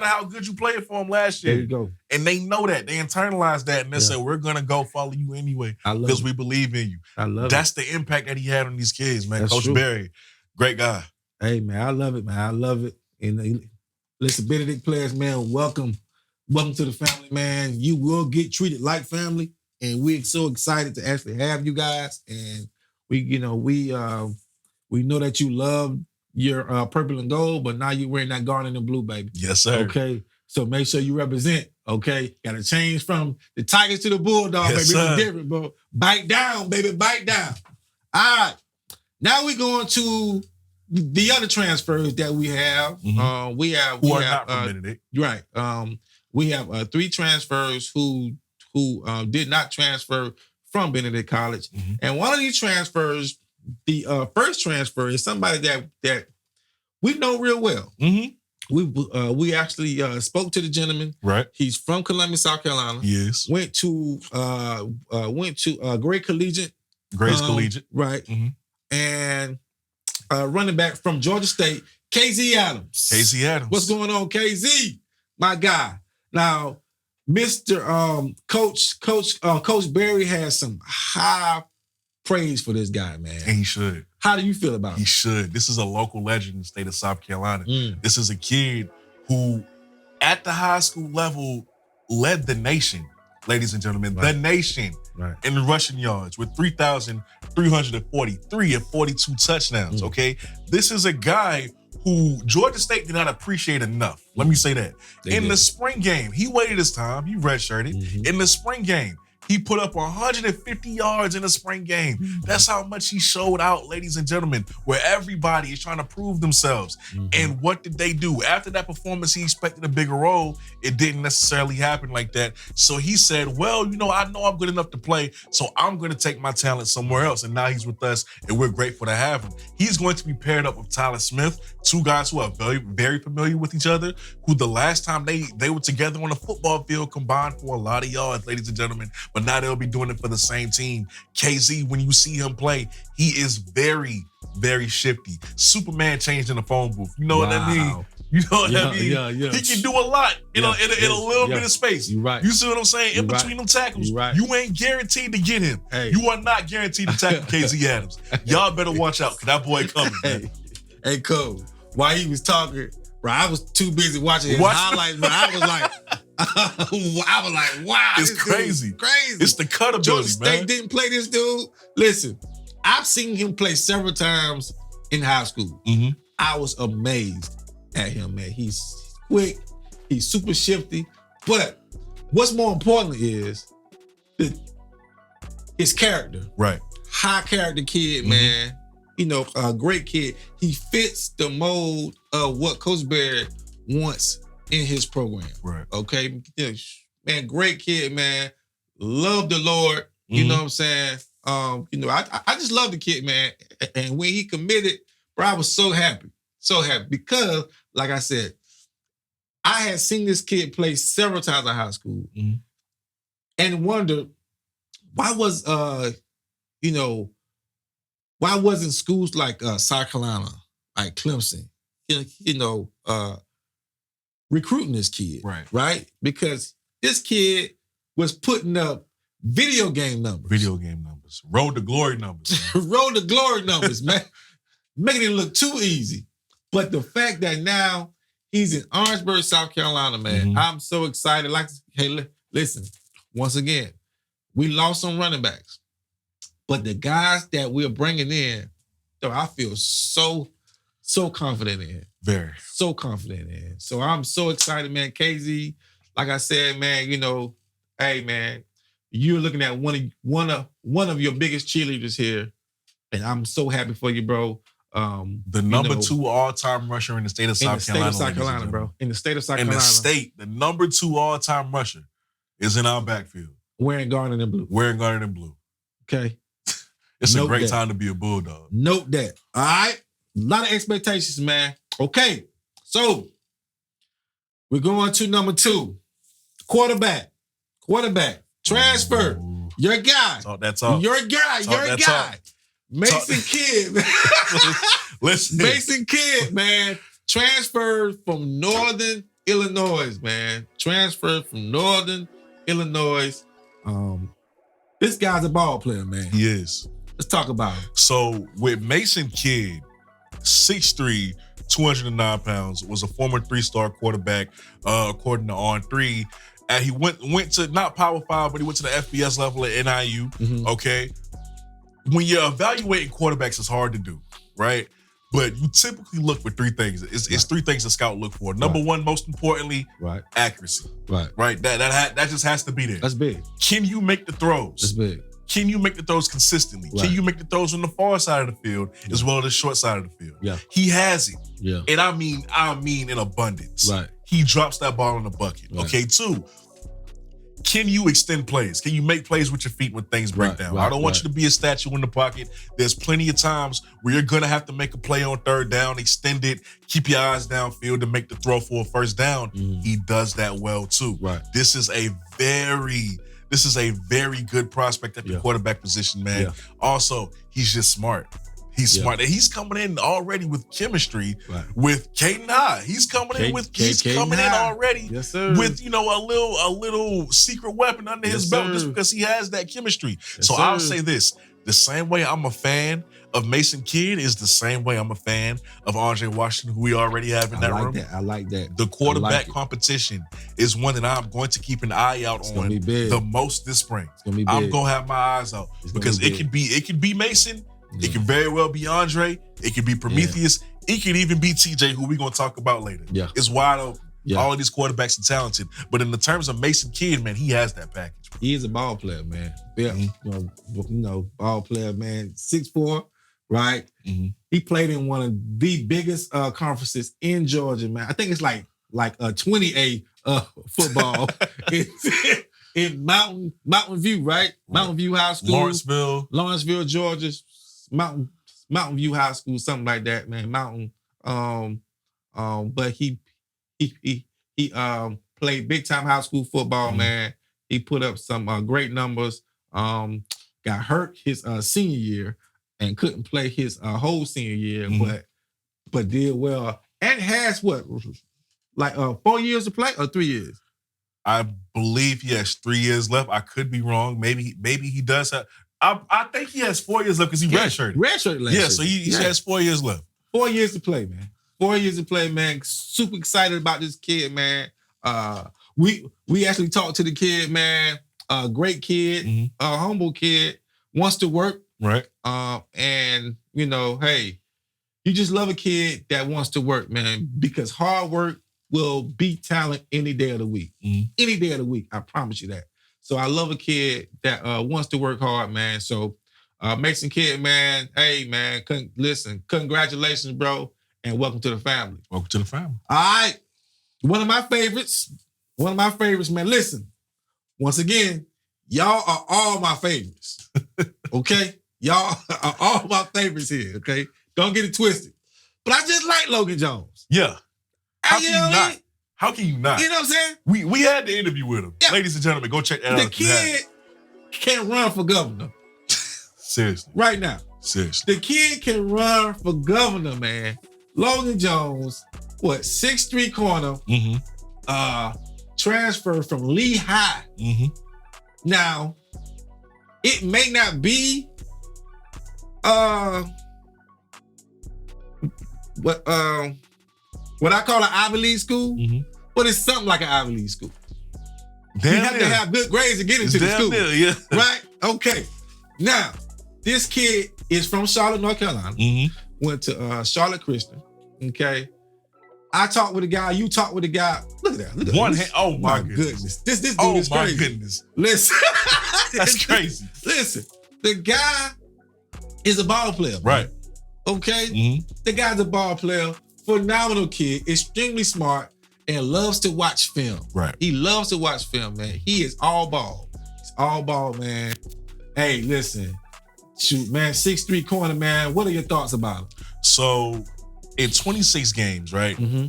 how good you played for him last year. There you go. And they know that. They internalize that and they say, we're going to go follow you anyway because we believe in you. I love That's the impact that he had on these kids, man. That's Coach true. Berry, great guy. Hey, man, I love it, man. I love it. And listen, Benedict players, man, welcome to the family, man. You will get treated like family. And we're so excited to actually have you guys. And we know that you love your purple and gold, but now you're wearing that garnet and blue, baby. Yes, sir. Okay. So make sure you represent. Okay. Got to change from the Tigers to the Bulldogs, Yes, baby. sir. It's different, bro. Bite down, baby. Bite down. All right. Now we're going to the other transfers that we have. We have not from Benedict. Right. We have 3 transfers who did not transfer from Benedict College. And one of these transfers, the first transfer is somebody that we know real well. We actually spoke to the gentleman. Right. He's from Columbia, South Carolina. Yes. Went to Great Collegiate. Grace Collegiate. Right. And running back from Georgia State, KZ Adams. KZ Adams. What's going on, KZ? My guy. Now, Mr. Coach Berry has some high praise for this guy, man. And he should. How do you feel about He him? should. This is a local legend in the state of South Carolina. This is a kid who, at the high school level, led the nation, ladies and gentlemen, the nation in rushing yards with 3,343 and 42 touchdowns, okay? This is a guy who Georgia State did not appreciate enough. Let me say that. The spring game, he waited his time. He redshirted. In the spring game, he put up 150 yards in the spring game. That's how much he showed out, ladies and gentlemen, where everybody is trying to prove themselves. And what did they do? After that performance, he expected a bigger role. It didn't necessarily happen like that. So he said, well, I know I'm good enough to play, so I'm going to take my talent somewhere else. And now he's with us, and we're grateful to have him. He's going to be paired up with Tyler Smith, 2 guys who are very, very familiar with each other, who the last time they were together on a football field combined for a lot of yards, ladies and gentlemen. But now they'll be doing it for the same team. KZ, when you see him play, he is very, very shifty. Superman changed in the phone booth. You know what I mean? You know what I mean? Yeah. He can do a lot in a little bit of space. You're right. You see what I'm saying? In between them tackles, you ain't guaranteed to get him. Hey. You are not guaranteed to tackle KZ Adams. Y'all better watch out, because that boy coming. Hey, Cole, while he was talking, bro, I was too busy watching his highlights, but I was like, wow, it's crazy. Crazy. It's the cut Georgia ability, State man. didn't play this dude. Listen, I've seen him play several times in high school. I was amazed at him, man. He's quick. He's super shifty. But what's more important is his character. Right. High character kid, man. A great kid. He fits the mold of what Coach Berry wants in his program. Right. Okay. Man, great kid, man. Love the Lord. You know what I'm saying? I just love the kid, man. And when he committed, bro, I was so happy. So happy. Because, like I said, I had seen this kid play several times in high school and wondered why wasn't schools like South Carolina, like Clemson, recruiting this kid, right? Because this kid was putting up video game numbers. Road to glory numbers. Road to glory numbers, man. Making it look too easy. But the fact that now he's in Orangeburg, South Carolina, man, I'm so excited. Hey, listen, once again, we lost some running backs. But the guys that we're bringing in, I feel so confident in. Very. So confident in. So I'm so excited, man. KZ, like I said, man, hey, man, you're looking at one of your biggest cheerleaders here, and I'm so happy for you, bro. The number 2 all-time rusher in the state of South Carolina. In the state of South Carolina, bro. In the state of South Carolina. In the state, the number 2 all-time rusher is in our backfield. Wearing garnet and blue. Okay. It's a great time to be a Bulldog. Note that. All right. A lot of expectations, man. Okay. So we're going to number 2. Quarterback. Transfer. Ooh. Your guy. That's all. Your guy. Mason Kidd. Listen. Mason Kidd, man. Transferred from Northern Illinois, man. This guy's a ball player, man. He is. Let's talk about him. So with Mason Kidd, 6'3", 209 pounds, was a former 3-star quarterback, according to On3. And he went to not Power 5, but he went to the FBS level at NIU. Mm-hmm. Okay. When you're evaluating quarterbacks, it's hard to do, right? But you typically look for 3 things. It's 3 things a scout look for. Number 1, most importantly, accuracy. Right. That just has to be there. That's big. Can you make the throws? That's big. Can you make the throws consistently? Right. Can you make the throws on the far side of the field as well as the short side of the field? Yeah. He has it. Yeah. And I mean in abundance. Right. He drops that ball in the bucket. Right. Okay, 2, can you extend plays? Can you make plays with your feet when things break down? I don't want you to be a statue in the pocket. There's plenty of times where you're going to have to make a play on 3rd down, extend it, keep your eyes downfield to make the throw for a 1st down. He does that well too. Right. This is a very good prospect at the quarterback position, man. Yeah. Also, he's just smart. He's smart. And he's coming in already with chemistry with Caden High. He's coming in already yes, sir. with, a little secret weapon under his belt just because he has that chemistry. Yes, so sir. I'll say this. The same way I'm a fan of Mason Kidd is the same way I'm a fan of Andre Washington, who we already have in that room. I like that. The quarterback competition is one that I'm going to keep an eye out on the most this spring. It's gonna be big. I'm going to have my eyes out because it could be Mason. It can very well be Andre. It could be Prometheus. It could even be TJ, who we're going to talk about later. Yeah. It's wide open. Yeah. All of these quarterbacks are talented. But in the terms of Mason Kidd, man, he has that package. He is a ball player, man. Yeah. Ball player, man. 6'4", right? Mm-hmm. He played in one of the biggest conferences in Georgia, man. I think it's like a 20A football in Mountain View, right? Mountain View High School. Lawrenceville, Georgia. Mountain View High School, something like that, man. But he played big time high school football, man. He put up some great numbers. Got hurt his senior year and couldn't play his whole senior year, but did well. And has 4 years to play or 3 years? I believe he has 3 years left. I could be wrong. Maybe he does have. I think he has 4 years left because he redshirted. Redshirted last year. Yeah, so he has 4 years left. 4 years to play, man. 4 years to play, man. Super excited about this kid, man. We actually talked to the kid, man. Great kid, humble kid, wants to work. Right. And hey, you just love a kid that wants to work, man, because hard work will beat talent any day of the week. Any day of the week, I promise you that. So I love a kid that wants to work hard, man. So Mason Kidd, man, hey, man, listen, congratulations, bro, and welcome to the family. Welcome to the family. All right. One of my favorites, man. Listen, once again, y'all are all my favorites, okay? Y'all are all my favorites here, okay? Don't get it twisted. But I just like Logan Jones. Yeah. How can you not? I mean? How can you not? You know what I'm saying? We had the interview with him. Yeah. Ladies and gentlemen, go check that out. The kid can run for governor. Seriously. Right now. Seriously. The kid can run for governor, man. Logan Jones, 6'3" corner, transfer from Lehigh. Now, it may not be what I call an Ivy League school, but it's something like an Ivy League school. You have to have good grades to get into the school. Right? Okay. Now, this kid is from Charlotte, North Carolina. Went to Charlotte Christian. Okay. I talked with a guy, you talked with a guy. Look at that. One hand. Oh my goodness. This dude is crazy. Oh my goodness. Listen. That's crazy. Listen, the guy is a ball player. Right. Okay? Mm-hmm. The guy's a ball player, phenomenal kid, extremely smart, and loves to watch film. Right. He loves to watch film, man. He is all ball. He's all ball, man. Hey, listen. Shoot, man, 6'3" corner, man. What are your thoughts about him? So, in 26 games, right? Mm-hmm.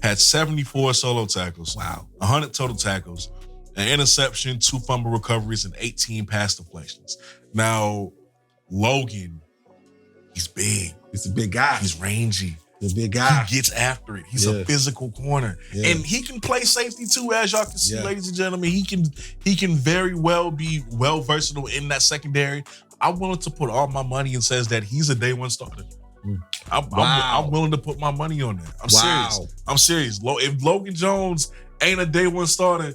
Had 74 solo tackles. Wow. 100 total tackles, an interception, 2 fumble recoveries, and 18 pass deflections. Now, Logan, he's big. He's a big guy. He's rangy. He's a big guy. He gets after it. He's a physical corner. Yeah. And he can play safety too, as y'all can see, Yeah. ladies and gentlemen. He can very well be well versatile in that secondary. I'm willing to put all my money and says that he's a day one starter. I'm willing to put my money on that. I'm serious. If Logan Jones ain't a day one starter,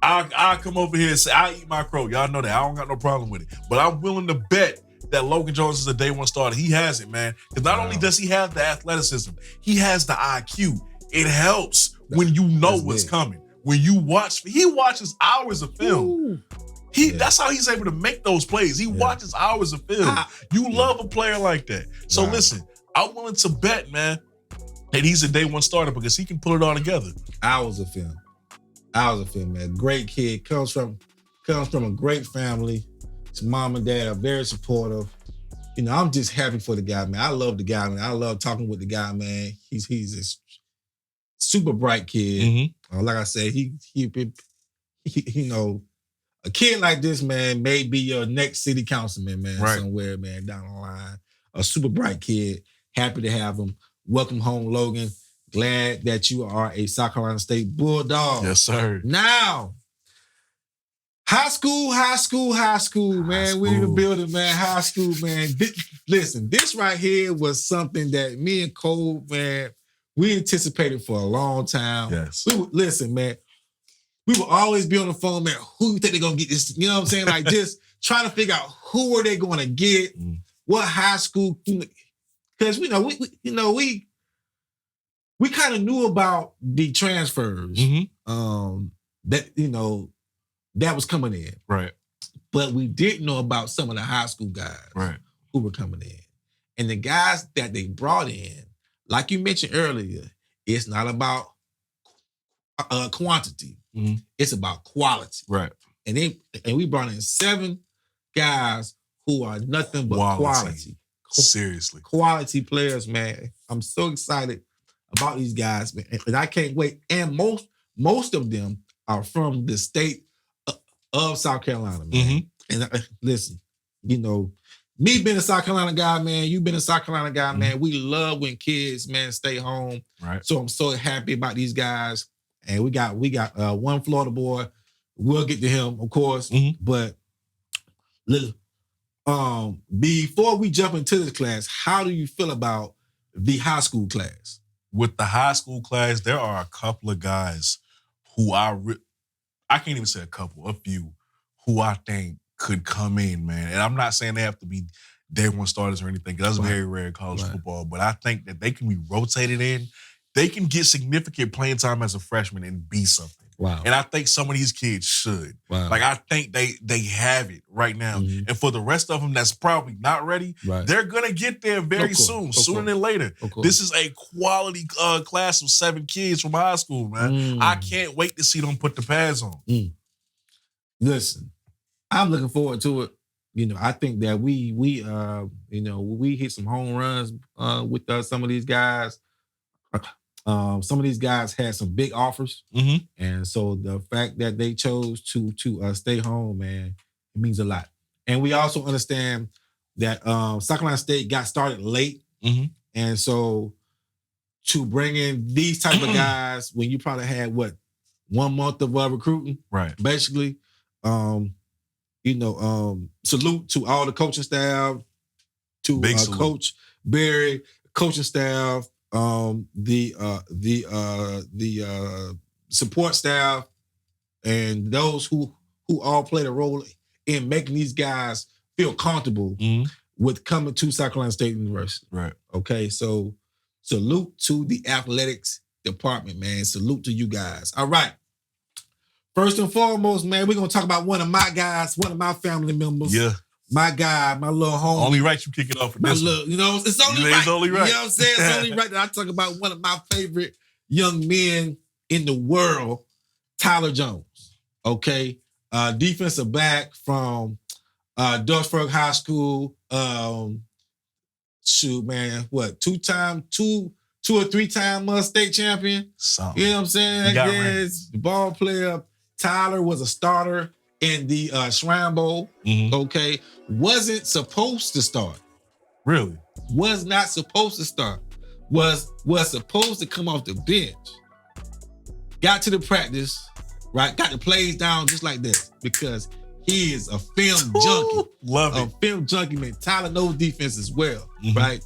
I'll come over here and say, I'll eat my crow. Y'all know that. I don't got no problem with it. But I'm willing to bet that Logan Jones is a day one starter. He has it, man. Because not only does he have the athleticism, he has the IQ. It helps when you know what's coming. When you watch, he watches hours of film. That's how he's able to make those plays. He watches hours of film. You love a player like that. So listen, I'm willing to bet, man, that he's a day one starter because he can pull it all together. Hours of film, man. Great kid. Comes from a great family. His mom and dad are very supportive. You know, I'm just happy for the guy, man. I love the guy, man. I love talking with the guy, man. He's a super bright kid. Mm-hmm. Like I said, he you know, a kid like this, man, may be your next city councilman, man, somewhere, man, down the line. A super bright kid. Happy to have him. Welcome home, Logan. Glad that you are a South Carolina State Bulldog. Yes, sir. Now, high school, man. We in the building, man. High school, man. Listen, this right here was something that me and Cole, man, we anticipated for a long time. Yes. Listen, man. We will always be on the phone, man. Who you think they're going to get this? You know what I'm saying? Like, just trying to figure out who are they going to get, what high school. Because, we kind of knew about the transfers that, you know, that was coming in. Right. But we didn't know about some of the high school guys who were coming in. And the guys that they brought in, like you mentioned earlier, it's not about quantity. It's about quality. Right. And we brought in 7 guys who are nothing but quality. Seriously. Quality players, man. I'm so excited about these guys, man. And I can't wait. And most of them are from the state of South Carolina, man. And listen, you know, me being a South Carolina guy, man, you been a South Carolina guy, man, we love when kids, man, stay home. Right. So I'm so happy about these guys. And we got one Florida boy. We'll get to him, of course. But before we jump into this class, how do you feel about the high school class? With the high school class, there are a couple of guys who I can't even say a couple, a few, who I think could come in, man. And I'm not saying they have to be day one starters or anything, because that's very rare in college football. But I think that they can be rotated in. They can get significant playing time as a freshman and be something. Wow. And I think some of these kids should. Wow. Like, I think they have it right now. And for the rest of them that's probably not ready, they're going to get there very soon, sooner than later. This is a quality class of 7 kids from high school, man. I can't wait to see them put the pads on. Listen, I'm looking forward to it. You know, I think that we hit some home runs with some of these guys. Some of these guys had some big offers, and so the fact that they chose to stay home, man, it means a lot. And we also understand that South Carolina State got started late, and so to bring in these type of guys when you probably had 1 month of recruiting, basically, salute to all the coaching staff, to Coach Berry, coaching staff. The support staff, and those who all played a role in making these guys feel comfortable with coming to South Carolina State University. Right. Okay, so salute to the athletics department, man. Salute to you guys. All right. First and foremost, man, we're gonna talk about one of my guys, one of my family members. Yeah. My guy, my little homie. Only right you kick it off with this one. You know, it's only right. You know what I'm saying? It's only right that I talk about one of my favorite young men in the world, Tyler Jones. Okay. Defensive back from Dutchburg High School. Shoot, man, what? Two or three time state champion. Something. You know what I'm saying? Yes. Ball player. Tyler was a starter in the Shrine Bowl. Okay. Wasn't supposed to start. Really? Was not supposed to start. Was supposed to come off the bench. Got to the practice, right? Got the plays down just like this because he is a film junkie. Love it. A film junkie, man. Tyler knows defense as well, right?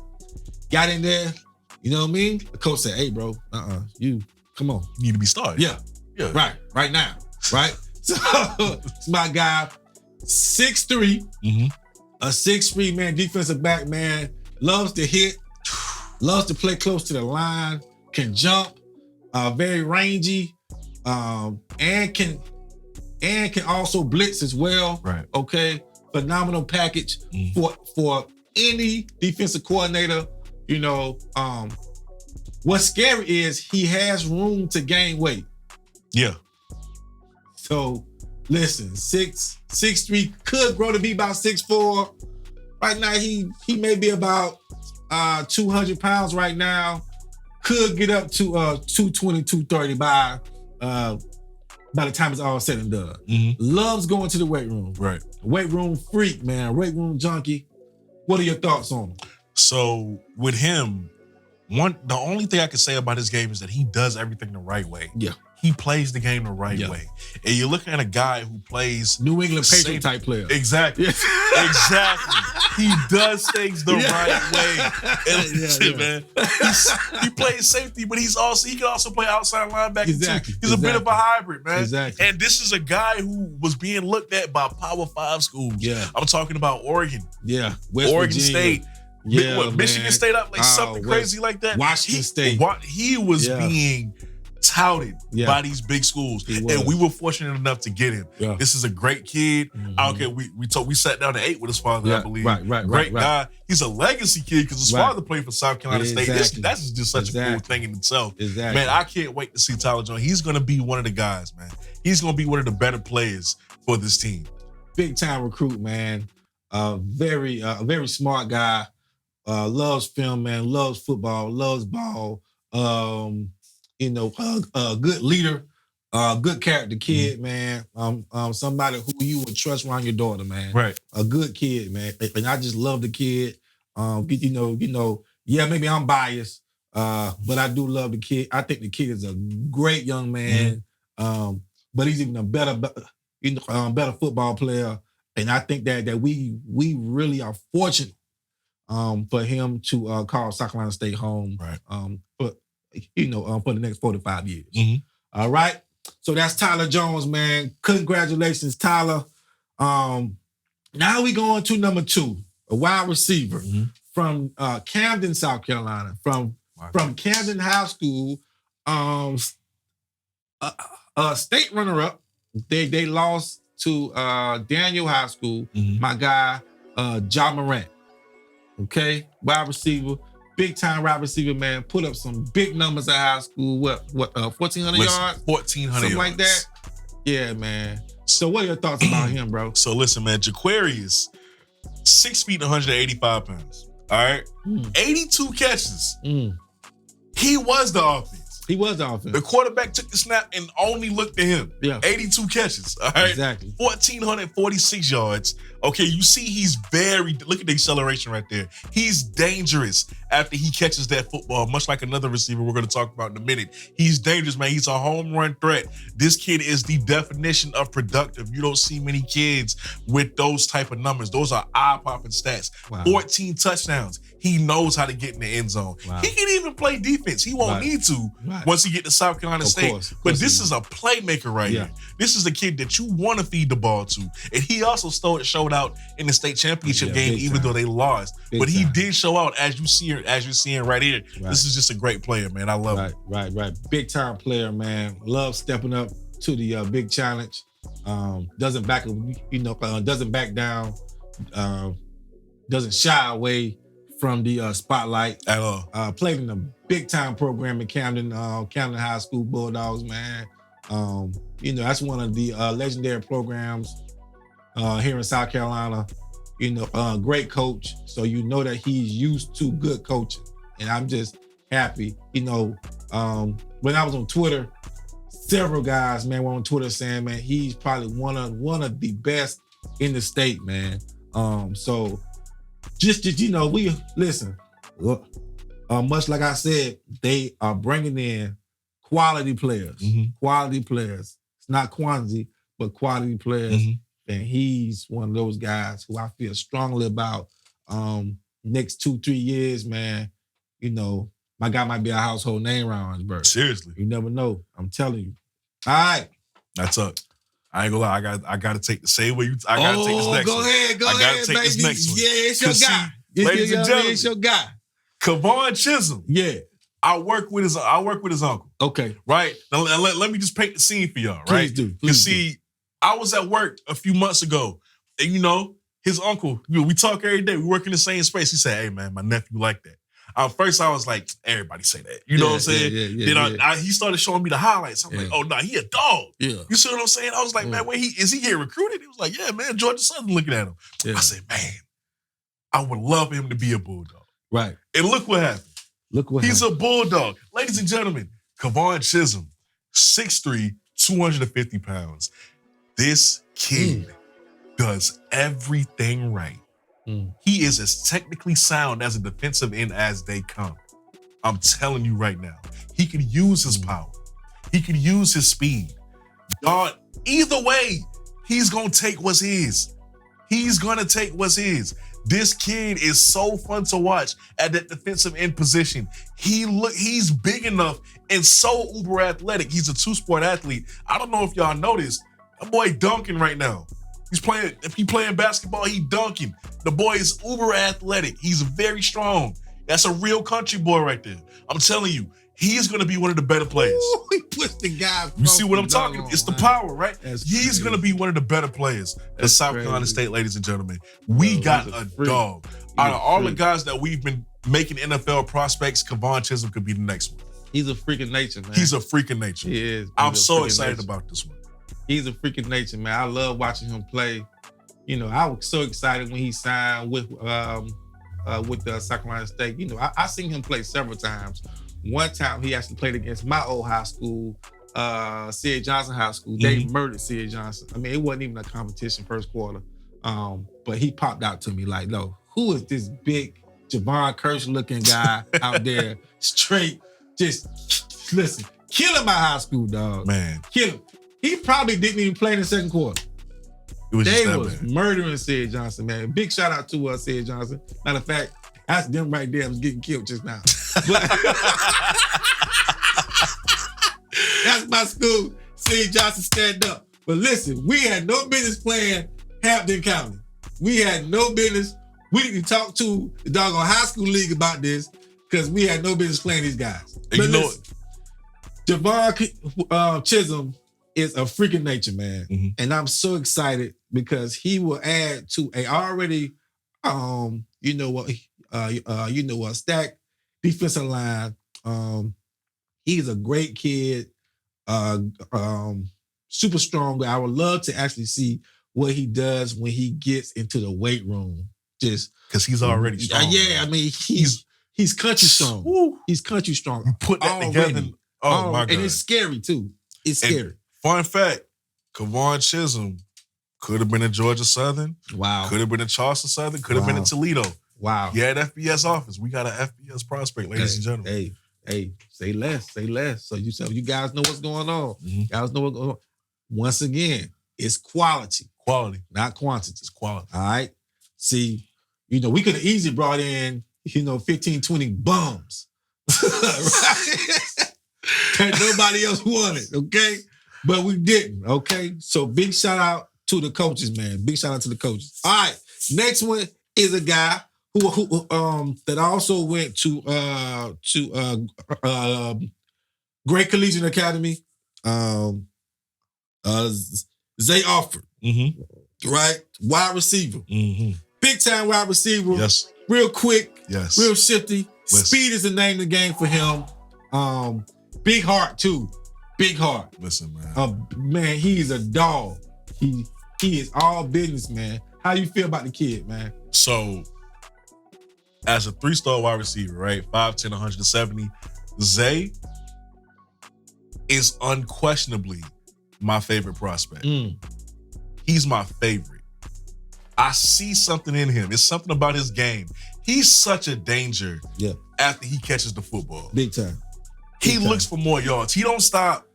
Got in there, you know what I mean? The coach said, hey, bro, you, come on. You need to be started. Yeah. Right now, right? So, it's my guy, 6'3", a 6'3", man, defensive back, man, loves to hit, loves to play close to the line, can jump, very rangy, and can also blitz as well. Right. Okay. Phenomenal package for any defensive coordinator. You know, what's scary is he has room to gain weight. Yeah. So listen, 6'3", could grow to be about 6'4". Right now, he may be about 200 pounds right now. Could get up to 220, 230 by the time it's all said and done. Loves going to the weight room. Right. Weight room freak, man. Weight room junkie. What are your thoughts on him? So with him, the only thing I can say about his game is that he does everything the right way. Yeah. He plays the game the right way. And you're looking at a guy who plays New England Patriot type player. Exactly. Exactly. He does things the right way. And man, he plays safety, but he can also play outside linebacker too. He's a bit of a hybrid, man. Exactly. And this is a guy who was being looked at by Power 5 schools. Yeah. I'm talking about Oregon. Yeah. Oregon State. Yeah, Michigan State up like something crazy like that. Washington State. He was being touted by these big schools, and we were fortunate enough to get him. Yeah. This is a great kid. I don't care. We sat down and ate with his father, I believe. Great guy. He's a legacy kid because his father played for South Carolina State. That's just such a cool thing in itself. Man, I can't wait to see Tyler Jones. He's going to be one of the guys, man. He's going to be one of the better players for this team. Big time recruit, man. Very smart guy. Loves film, man. Loves football. Loves ball. Good leader, good character kid, man. Somebody who you would trust around your daughter, man. Right. A good kid, man. And I just love the kid. Maybe I'm biased, but I do love the kid. I think the kid is a great young man. But he's even a better football player. And I think that we really are fortunate for him to call South Carolina State home. Right. For the next 4 to 5 years. All right. So that's Tyler Jones, man. Congratulations, Tyler. Now we going to number 2, a wide receiver from Camden, South Carolina, from Camden High School, state runner-up. They lost to Daniel High School. My guy, Ja Morant. Okay, wide receiver. Big time wide receiver, man. Put up some big numbers at high school. 1,400 yards? 1,400 Something yards. like that? Yeah, man. So what are your thoughts about him, bro? So listen, man, Jaquarius, 6 feet, 185 pounds. All right? 82 catches. He was the offense. He was the offense. The quarterback took the snap and only looked at him. Yeah. 82 catches. All right. Exactly. 1,446 yards. Okay, you see look at the acceleration right there. He's dangerous after he catches that football, much like another receiver we're going to talk about in a minute. He's dangerous, man. He's a home run threat. This kid is the definition of productive. You don't see many kids with those type of numbers. Those are eye-popping stats. Wow. 14 touchdowns. He knows how to get in the end zone. Wow. He can even play defense. He won't need to once he get to South Carolina State. But this is a playmaker right here. This is a kid that you want to feed the ball to. And he also showed out in the state championship game, even though they lost. But he did show out, as you're seeing right here. This is just a great player, man. I love him. Right. Big time player, man. Love stepping up to the big challenge. Doesn't back down. Doesn't shy away from the spotlight at all. Played in a big time program in Camden High School Bulldogs, man. That's one of the legendary programs here in South Carolina. Great coach. So that he's used to good coaching. And I'm just happy. When I was on Twitter, several guys, man, were on Twitter saying, man, he's probably one of the best in the state, man. So just we listen. Look, much like I said, they are bringing in quality players. Mm-hmm. Quality players. It's not quantity, but quality players. Mm-hmm. And he's one of those guys who I feel strongly about. Next 2-3 years, man, my guy might be a household name around Orangeburg. Seriously. You never know. I'm telling you. All right. That's up. I ain't gonna lie. I gotta take the same way you. I gotta take this next one. Go ahead, I gotta take this next one. Yeah, it's your guy. Ladies and gentlemen, it's your guy. Kevon Chisholm. Yeah. I work with his uncle. Okay. Right? Now let me just paint the scene for y'all, Please right? do. See, I was at work a few months ago, and his uncle, we talk every day. We work in the same space. He said, "Hey man, my nephew like that." First, I was like, everybody say that. You know what I'm saying? Then he started showing me the highlights. I'm like, oh, no, he a dog. Yeah. You see what I'm saying? I was like, man, is he getting recruited? He was like, yeah, man, Georgia Southern looking at him. Yeah. I said, man, I would love him to be a Bulldog. Right. And look what happened. He's a Bulldog. Ladies and gentlemen, Kevon Chisholm, 6'3", 250 pounds. This kid does everything right. He is as technically sound as a defensive end as they come. I'm telling you right now. He can use his power. He can use his speed. God, either way, he's going to take what's his. He's going to take what's his. This kid is so fun to watch at that defensive end position. He's big enough and so uber athletic. He's a two-sport athlete. I don't know if y'all noticed. That boy dunking right now. If he playing basketball, he dunking. The boy is uber athletic. He's very strong. That's a real country boy right there. I'm telling you, he's going to be one of the better players. Ooh, he puts the guy. You see what I'm talking? It's the power, right? He's going to be one of the better players for South Carolina State, ladies and gentlemen. We got a dog. Out of all the guys that we've been making NFL prospects, Kevon Chisholm could be the next one. He's a freak of nature, man. He's a freak of nature. He is. I'm so excited about this one. He's a freak of nature, man. I love watching him play. I was so excited when he signed with South Carolina State. I seen him play several times. One time he actually played against my old high school, Sid Johnson High School. They murdered Sid Johnson. I mean, it wasn't even a competition first quarter. But he popped out to me like, no, who is this big Javon Kirsch looking guy out there? Straight, just listen, killing my high school, dog. Man. Kill him. He probably didn't even play in the second quarter. They was murdering Sid Johnson, man. Big shout out to Sid Johnson. Matter of fact, that's them right there was getting killed just now. But that's my school. Sid Johnson stand up. But listen, we had no business playing Hampton County. We had no business. We didn't talk to the doggone high school league about this because we had no business playing these guys. But listen, Javon Chisholm is a freaking nature, man. And I'm so excited because he will add to a already, stacked defensive line. He's a great kid, super strong. I would love to actually see what he does when he gets into the weight room. Just because he's already strong. Yeah, I mean, he's country strong. Woo. He's country strong. You put that together. Oh my God. And it's scary too. It's scary. Fun fact, Kevon Chisholm could have been a Georgia Southern. Wow. Could have been a Charleston Southern. Could have been in Toledo. Wow. Yeah, at FBS office. We got an FBS prospect, ladies and gentlemen. Hey, say less. So you guys know what's going on. You guys know what's going on. Once again, it's quality. Quality. Not quantity. It's quality. All right. See, we could have easily brought in, 15, 20 bums. Right? That nobody else wanted, okay? But we didn't, okay? So big shout out to the coaches, man. Big shout out to the coaches. All right, next one is a guy who that also went to Great Collegiate Academy. Zay Alford, Mm-hmm. right? Wide receiver. Mm-hmm. Big time wide receiver. Yes. Real quick. Yes. Real shifty. Yes. Speed is the name of the game for him. Big heart too. Big heart. Listen, man. Man, he's a dog. He is all business, man. How you feel about the kid, man? So, as a 3-star wide receiver, right? 5'10", 170, Zay is unquestionably my favorite prospect. He's my favorite. I see something in him. It's something about his game. He's such a danger after he catches the football. Big time. He looks for more yards. He don't stop.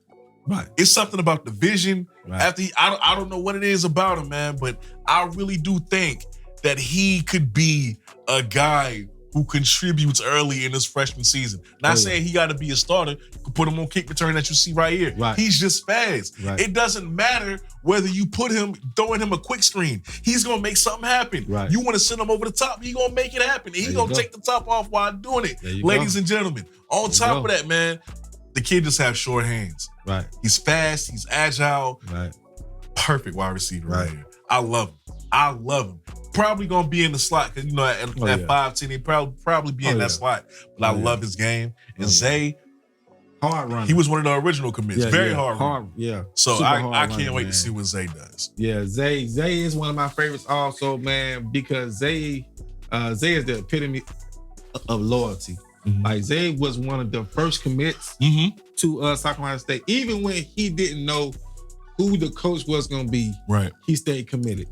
Right. It's something about the vision. Right. After I don't know what it is about him, man, but I really do think that he could be a guy who contributes early in his freshman season. Not saying he got to be a starter. You can put him on kick return that you see right here. Right. He's just fast. Right. It doesn't matter whether you put him, throwing him a quick screen. He's going to make something happen. Right. You want to send him over the top, he's going to make it happen. He's going to take the top off while doing it. Ladies and gentlemen, on top of that, man, the kid just has short hands. Right. He's fast. He's agile. Right. Perfect wide receiver right here. I love him. Probably gonna be in the slot because at 5'10", he probably be in that slot. But I love his game. And Zay, hard runner. he was one of the original commits. Very hard runner. Yeah. So Super I hard can't runner, wait man. to see what Zay does. Yeah, Zay is one of my favorites also, man, because Zay is the epitome of loyalty. Like Zay was one of the first commits to South Carolina State. Even when he didn't know who the coach was gonna be, right? He stayed committed,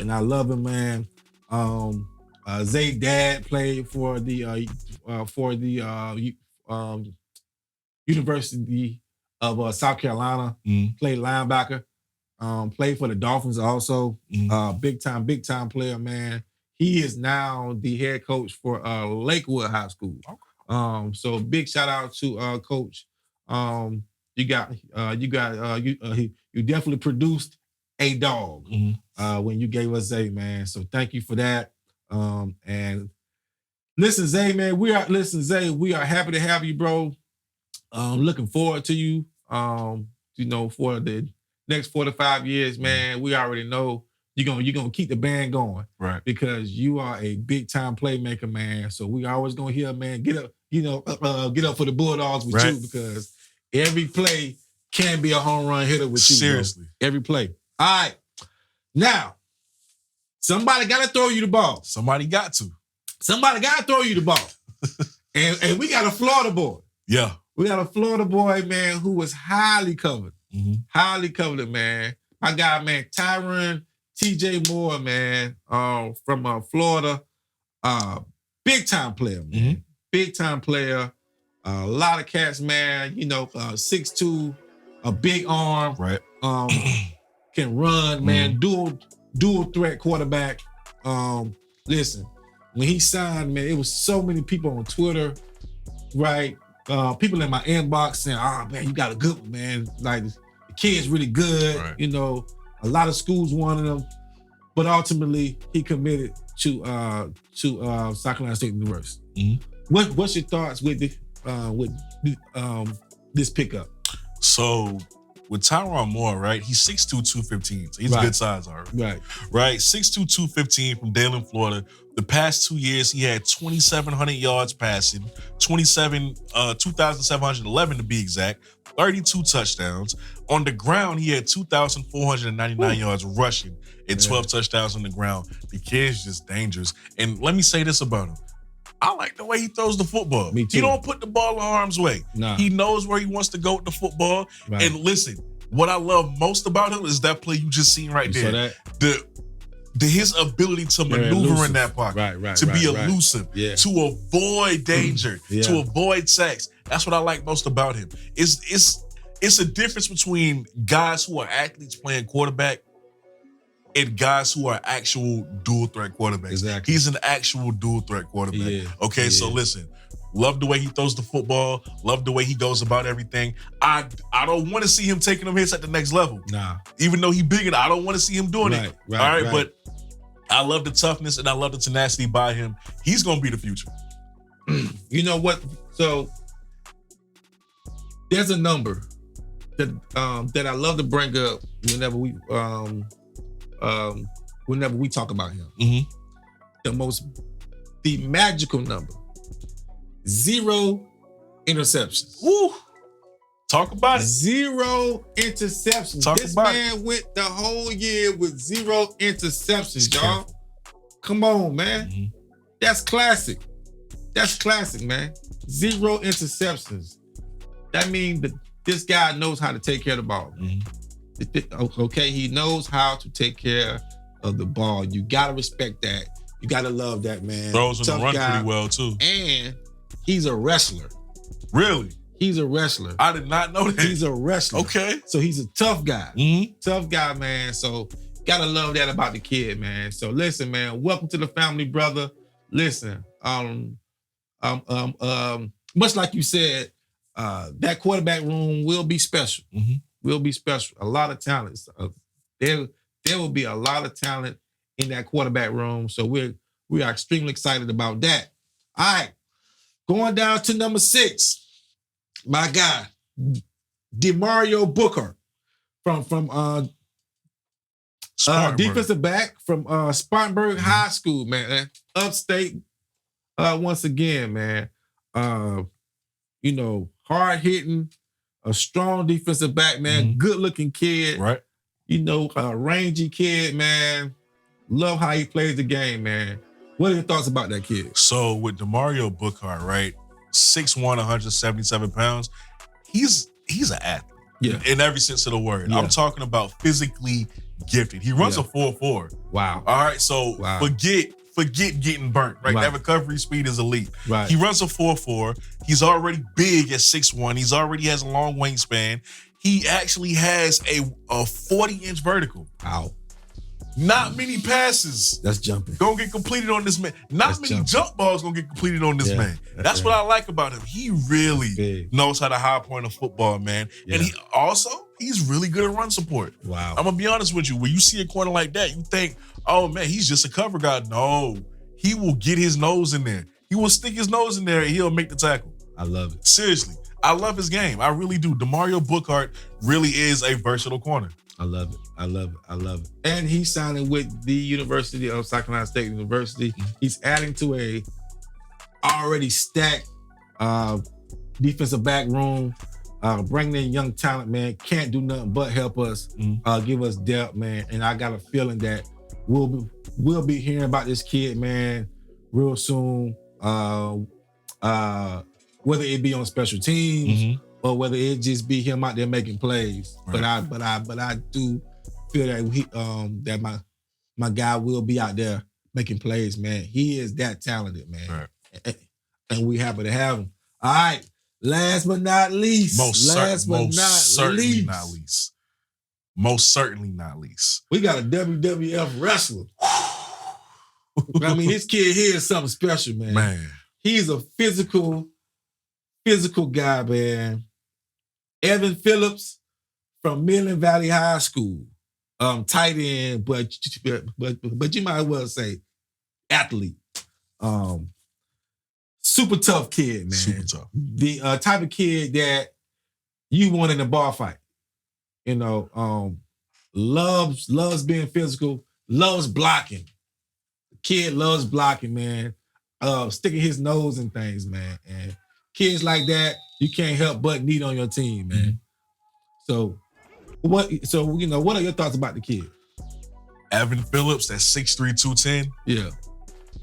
and I love him, man. Zay dad played for the University of South Carolina. Played linebacker. Played for the Dolphins also. Big time player, man. He is now the head coach for Lakewood High School. So big shout out to Coach. You definitely produced a dog when you gave us Zay, man. So thank you for that. And listen, Zay, man, we are happy to have you, bro. Looking forward to you. For the next 4 to 5 years, man. We already know you're gonna keep the band going, right? Because you are a big time playmaker, man. So we always gonna hear, man, get up, get up for the Bulldogs with you, because every play can be a home run hitter with you. Seriously, bro. Every play. All right, now somebody got to throw you the ball. Somebody got to throw you the ball, and we got a Florida boy. Yeah, we got a Florida boy, man, who was highly covered, man. My guy, man, Tyron TJ Moore, man, from Florida, big time player, man. Big time player. A lot of cats, man. 6'2", a big arm. Right. Can run, man. Dual threat quarterback. Listen, when he signed, man, it was so many people on Twitter, right? People in my inbox saying, "Oh man, you got a good one, man. Like the kid's really good." Right. A lot of schools wanted him, but ultimately he committed to South Carolina State University. What's your thoughts with this pickup? So with Tyron Moore, right? He's 6'2", 215. So he's a good size already. Right. 6'2", 215 from Dayton, Florida. The past 2 years, he had 2,700 yards passing, 2,711 to be exact, 32 touchdowns. On the ground, he had 2,499 yards rushing and 12 touchdowns on the ground. The kid's just dangerous. And let me say this about him. I like the way he throws the football. Me too. He don't put the ball in harm's way. Nah. He knows where he wants to go with the football. Right. And listen, what I love most about him is that play you just seen right there. His ability to maneuver in that pocket, to be elusive, to avoid danger, to avoid sacks. That's what I like most about him. It's a difference between guys who are athletes playing quarterback and guys who are actual dual threat quarterbacks. Exactly. He's an actual dual threat quarterback. So listen, love the way he throws the football, love the way he goes about everything. I don't want to see him taking them hits at the next level. Nah. Even though he's big, I don't want to see him doing it. Right, all right, but I love the toughness and I love the tenacity by him. He's going to be the future. You know what? So there's a number that I love to bring up whenever we talk about him. The magical number, 0 interceptions. Woo! Talk about it. 0 interceptions. This man went the whole year with 0 interceptions, y'all. Come on, man. That's classic. That's classic, man. 0 interceptions. That means that this guy knows how to take care of the ball. Okay, he knows how to take care of the ball. You gotta respect that. You gotta love that, man. Throws on the run pretty well too. And he's a wrestler. Really? He's a wrestler. I did not know that. He's a wrestler. Okay. So he's a tough guy. Tough guy, man. So gotta love that about the kid, man. So listen, man, welcome to the family, brother. Listen, much like you said, that quarterback room will be special. Will be special. A lot of talent. There will be a lot of talent in that quarterback room. So we are extremely excited about that. All right, going down to number 6. My guy, DeMario Booker from defensive back from Spartanburg High School, man. Upstate, once again, man. Hard hitting, a strong defensive back, man. Good looking kid, right? A rangy kid, man. Love how he plays the game, man. What are your thoughts about that kid? So with DeMario Booker, right? 6'1", 177 pounds. He's an athlete. Yeah. In every sense of the word. Yeah. I'm talking about physically gifted. He runs a 4.4. Wow. All right. So forget getting burnt, right? That recovery speed is elite. Right. He runs a 4.4. He's already big at 6'1". He's already has a long wingspan. He actually has a 40-inch vertical. Wow. Not many passes. That's jumping. Gonna get completed on this man. Not many jump balls gonna get completed on this man. That's what I like about him. He really knows how to high point a football, man. Yeah. And he's really good at run support. Wow. I'm gonna be honest with you. When you see a corner like that, you think, oh man, he's just a cover guy. No, he will get his nose in there. He will stick his nose in there and he'll make the tackle. I love it. Seriously. I love his game. I really do. DeMario Booker really is a versatile corner. I love it. I love it. I love it. And he's signing with the University of South Carolina State University. He's adding to a already stacked defensive back room. Bringing in young talent, man. Can't do nothing but help us, give us depth, man. And I got a feeling that we'll be hearing about this kid, man, real soon. Whether it be on special teams or whether it just be him out there making plays. Right. But I do feel that that my guy will be out there making plays, man. He is that talented, man. Right. And we happy to have him. All right. Last but not least. Most certainly not least. We got a WWF wrestler. I mean, this kid here is something special, man. Man. He's a physical guy, man. Evan Phillips from Midland Valley High School. Tight end, but you might as well say athlete. Super tough kid, man. Super tough. The type of kid that you want in a bar fight. Loves being physical, loves blocking. The kid loves blocking, man. Sticking his nose in things, man. And kids like that, you can't help but need on your team, man. So what are your thoughts about the kid? Evan Phillips, that's 6'3", 210. Yeah.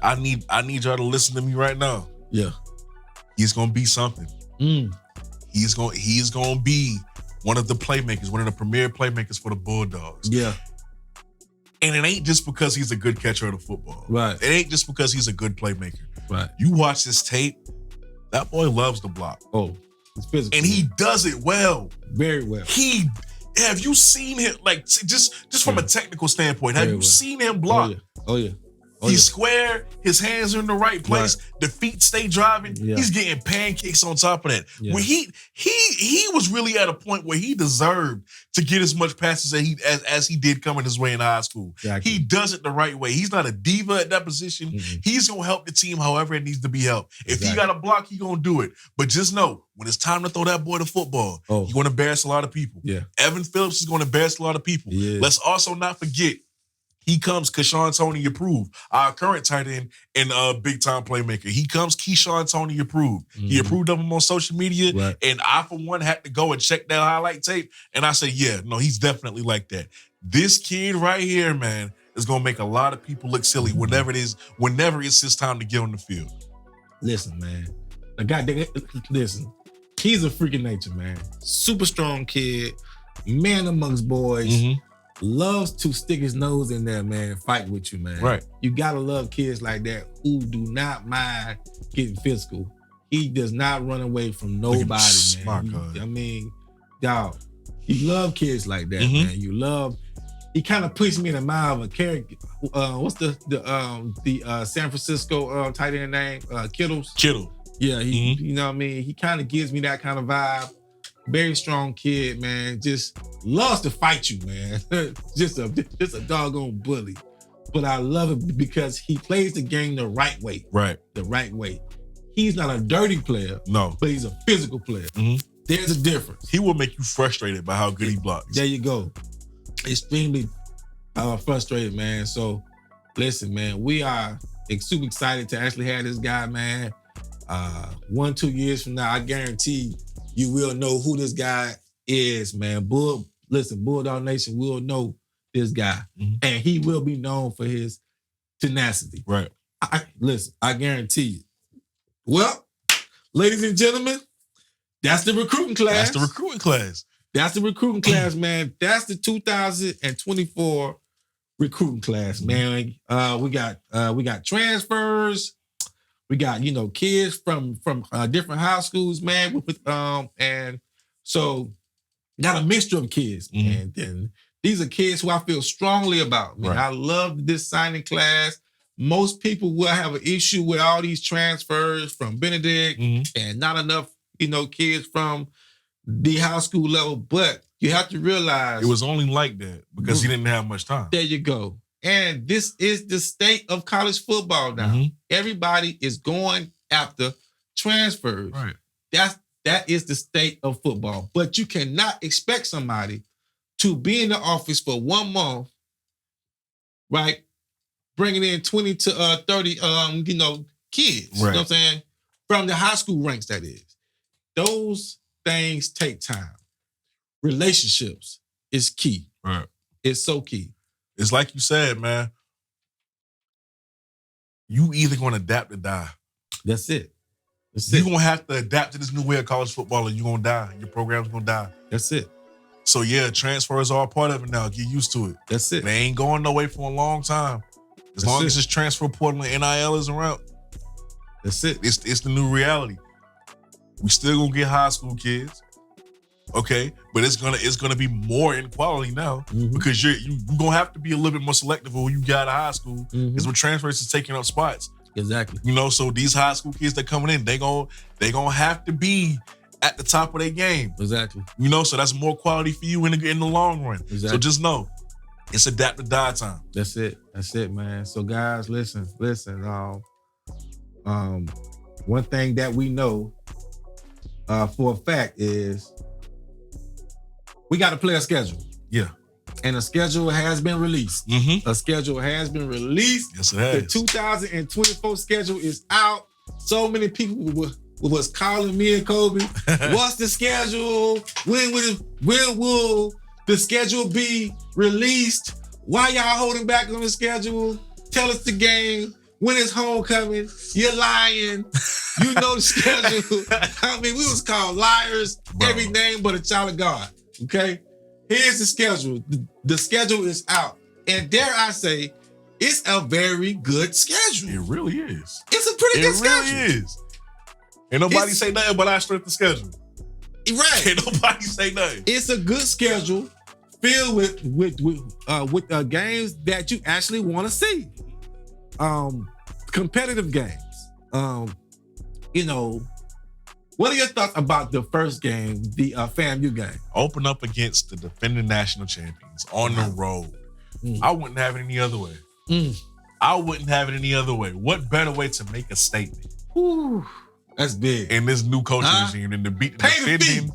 I need y'all to listen to me right now. Yeah. He's gonna be something. He's gonna be one of the playmakers, one of the premier playmakers for the Bulldogs. Yeah. And it ain't just because he's a good catcher of the football. Right. It ain't just because he's a good playmaker. Right. You watch this tape, that boy loves the block. Oh, it's physical. And he does it well. Very well. Have you seen him, like, just from a technical standpoint, have you seen him block? Oh, yeah. He's square. His hands are in the right place. The feet stay driving. Yeah. He's getting pancakes on top of that. Yeah. When he was really at a point where he deserved to get as much passes as he did coming his way in high school. Exactly. He does it the right way. He's not a diva at that position. He's gonna help the team however it needs to be helped. If he got a block, he gonna do it. But just know, when it's time to throw that boy the football, he's gonna embarrass a lot of people. Yeah. Evan Phillips is gonna embarrass a lot of people. Yeah. Let's also not forget, he comes Keyshawn Toney approved, our current tight end and big time playmaker. He comes Keyshawn Toney approved. He approved of him on social media, and I for one had to go and check that highlight tape, and I say, yeah, no, he's definitely like that. This kid right here, man, is gonna make a lot of people look silly whenever it's his time to get on the field. Listen, man, listen, he's a freak of nature, man. Super strong kid, man amongst boys. Loves to stick his nose in there, man, fight with you, man. Right. You gotta love kids like that who do not mind getting physical. He does not run away from nobody, man. My God. I mean, dog, you love kids like that, man. He kind of puts me in the mind of a character. What's the San Francisco tight end name? Kittle. Yeah, you know what I mean? He kind of gives me that kind of vibe. Very strong kid, man. Just loves to fight you, man. just a doggone bully. But I love it because he plays the game the right way. Right. The right way. He's not a dirty player. No. But he's a physical player. There's a difference. He will make you frustrated by how good he blocks. There you go. Extremely frustrated, man. So, listen, man, we are super excited to actually have this guy, man. 1-2 years from now, I guarantee you will know who this guy is, man. Bulldog Nation will know this guy. And he will be known for his tenacity. Right. I guarantee you. Well, ladies and gentlemen, that's the recruiting class. That's the recruiting class, man. That's the 2024 recruiting class, man. We got transfers. We got, kids from different high schools, man. And so got a mixture of kids. And then these are kids who I feel strongly about. Man, I love this signing class. Most people will have an issue with all these transfers from Benedict and not enough, kids from the high school level. But you have to realize it was only like that because he didn't have much time. There you go. And this is the state of college football now. Everybody is going after transfers. Right. That is the state of football. But you cannot expect somebody to be in the office for 1 month, right? Bringing in 20 to 30, kids. Right. You know what I'm saying? From the high school ranks, that is. Those things take time. Relationships is key. Right. It's so key. It's like you said, man. You either going to adapt or die. That's it. You're going to have to adapt to this new way of college football or you're going to die. Your program's going to die. That's it. So, yeah, transfers are a part of it now. Get used to it. That's it. They ain't going no way for a long time. As long as this transfer portal and NIL is around. That's it. It's the new reality. We still going to get high school kids. Okay, but it's gonna be more in quality now because you're gonna have to be a little bit more selective of who you got out of high school because when transfers is taking up spots. Exactly. So these high school kids that coming in, they gonna have to be at the top of their game. Exactly. So that's more quality for you in the long run. Exactly. So just know, it's adapt or die time. That's it, man. So guys, listen. One thing that we know for a fact is we got to play a schedule. Yeah. And a schedule has been released. A schedule has been released. Yes, it has. The 2024 schedule is out. So many people was calling me and Kobe. What's the schedule? When will the schedule be released? Why y'all holding back on the schedule? Tell us the game. When is homecoming? You're lying. You know the schedule. I mean, we was called liars, every name but a child of God. Okay? Here's the schedule. The schedule is out. And dare I say, it's a very good schedule. It really is. It's a pretty good schedule. It really is. Ain't nobody say nothing but I strip the schedule. Right. Ain't nobody say nothing. It's a good schedule filled with games that you actually want to see. competitive games. What are your thoughts about the first game, the FAMU game? Open up against the defending national champions on the road. I wouldn't have it any other way. I wouldn't have it any other way. What better way to make a statement? Whew, that's big. In this new coaching regime than to beat the Pay the defending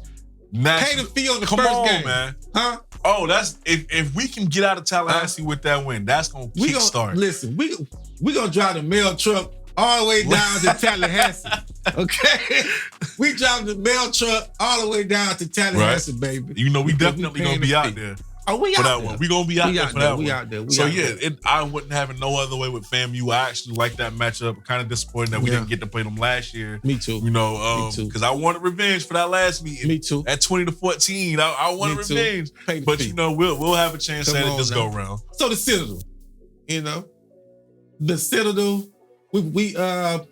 Pay the fee on the Come first on, game. man. Huh? Oh, that's if we can get out of Tallahassee with that win, that's gonna kickstart. Listen, we gonna drive the mail truck all the way down to Tallahassee. Okay? We drive the mail truck all the way down to Tallahassee, baby. You know, we Because definitely paying gonna be the out fee. there. Oh, we for out that there. one. We gonna be out there for that one. We out there. I wouldn't have it no other way with FAMU. I actually like that matchup. Kind of disappointed that we didn't get to play them last year. Me too. You know, Me too. because I wanted revenge for that last meeting. Me too. At 20-14, I wanted Me too. revenge. Pay the But fee. you know, we'll have a chance Come at it on this now. go round. So the Citadel, the Citadel, we beat them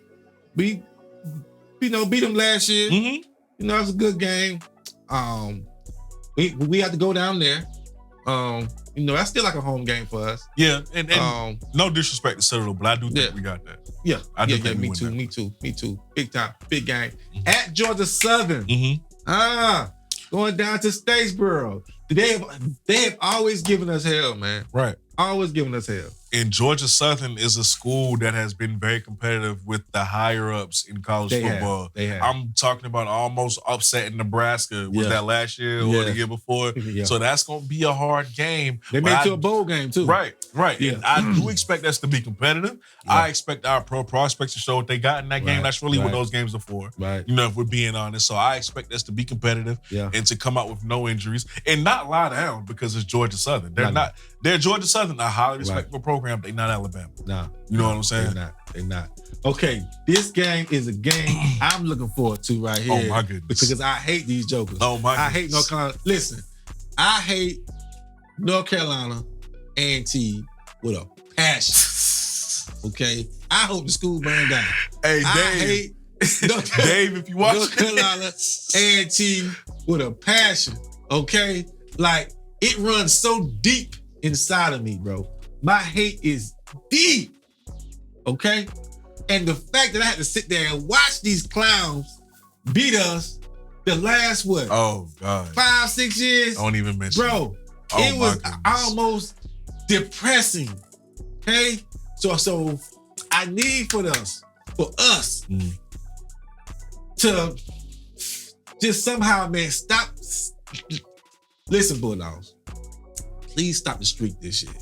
last year. Mm-hmm. You know, it was a good game. We had to go down there. That's still like a home game for us. Yeah, and no disrespect to Citadel, but I do think we got that. Yeah, I do think we me win too, that. me too. Big time, big game. At Georgia Southern. Going down to Statesboro. They have always given us hell, man. Right. Always giving us hell. And Georgia Southern is a school that has been very competitive with the higher ups in college football. They have. I'm talking about almost upsetting Nebraska. Was that last year or the year before? Yeah. So that's going to be a hard game. They made it to a bowl game too. Right. Yeah. And I do expect us to be competitive. Yeah. I expect our pro prospects to show what they got in that game. That's really what those games are for. Right. You know, if we're being honest. So I expect us to be competitive and to come out with no injuries and not lie down because it's Georgia Southern. They're Georgia Southern, a highly respectable program. They're not Alabama. Nah. You know what I'm saying? They're not. Okay, this game is a game I'm looking forward to right here. Oh, my goodness. Because I hate these jokers. Oh, my I goodness. hate North Carolina. Listen, I hate North Carolina A&T with a passion. Okay? I hope the school burn down. Hey, Dave. I hate Dave, if you watch North Carolina A&T with a passion. Okay? Like, it runs so deep inside of me, bro. My hate is deep. Okay? And the fact that I had to sit there and watch these clowns beat us the last, what? Oh, God. 5-6 years? Don't even mention it. Bro, Oh, it my was goodness. almost depressing. Okay? So I need for us to just somehow, man, stop. Listen, Bulldogs, please stop the streak this year.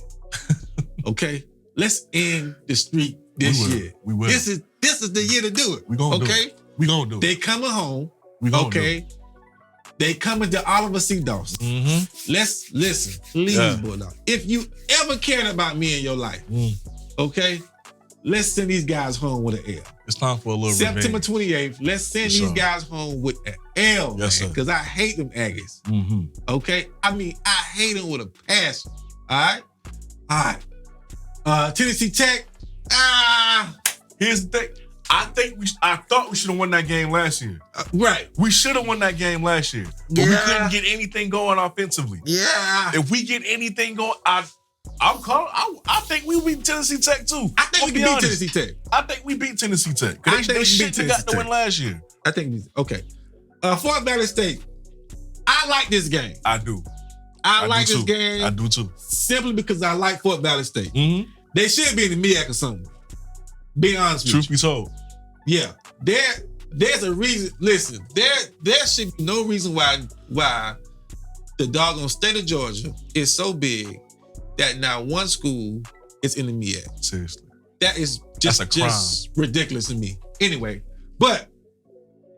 Okay? Let's end the streak this year. We will. This is the year to do it. We gonna do it. We gonna do it. They coming home. We gonna okay? They coming to Oliver C. Dawson. Mm-hmm. Let's listen, please, Bulldog. If you ever cared about me in your life, okay, let's send these guys home with an L. It's time for a little September revenge. 28th, let's send these guys home with an L, Yes, man, sir. because I hate them Aggies. Mm-hmm. Okay? I mean, I hate them with a passion. All right? Tennessee Tech, Here's the thing. I thought we should have won that game last year. right. We should have won that game last year. But we couldn't get anything going offensively. Yeah. If we get anything going, I think we beat Tennessee Tech too. I think we can beat Tennessee Tech. I think we beat Tennessee Tech. I They think we shouldn't beat have got Tennessee the win Tech. last year. I think okay. Fort Valley State. I like this game. I do. I like do this too. game I do too. simply because I like Fort Valley State. Mm-hmm. They should be in the MEAC or something. Be honest with Truth you. be told. Yeah. There's a reason. Listen, there should be no reason why the doggone state of Georgia is so big that now one school is in the MEAC. Seriously. That is That's a crime. just ridiculous to me. Anyway, but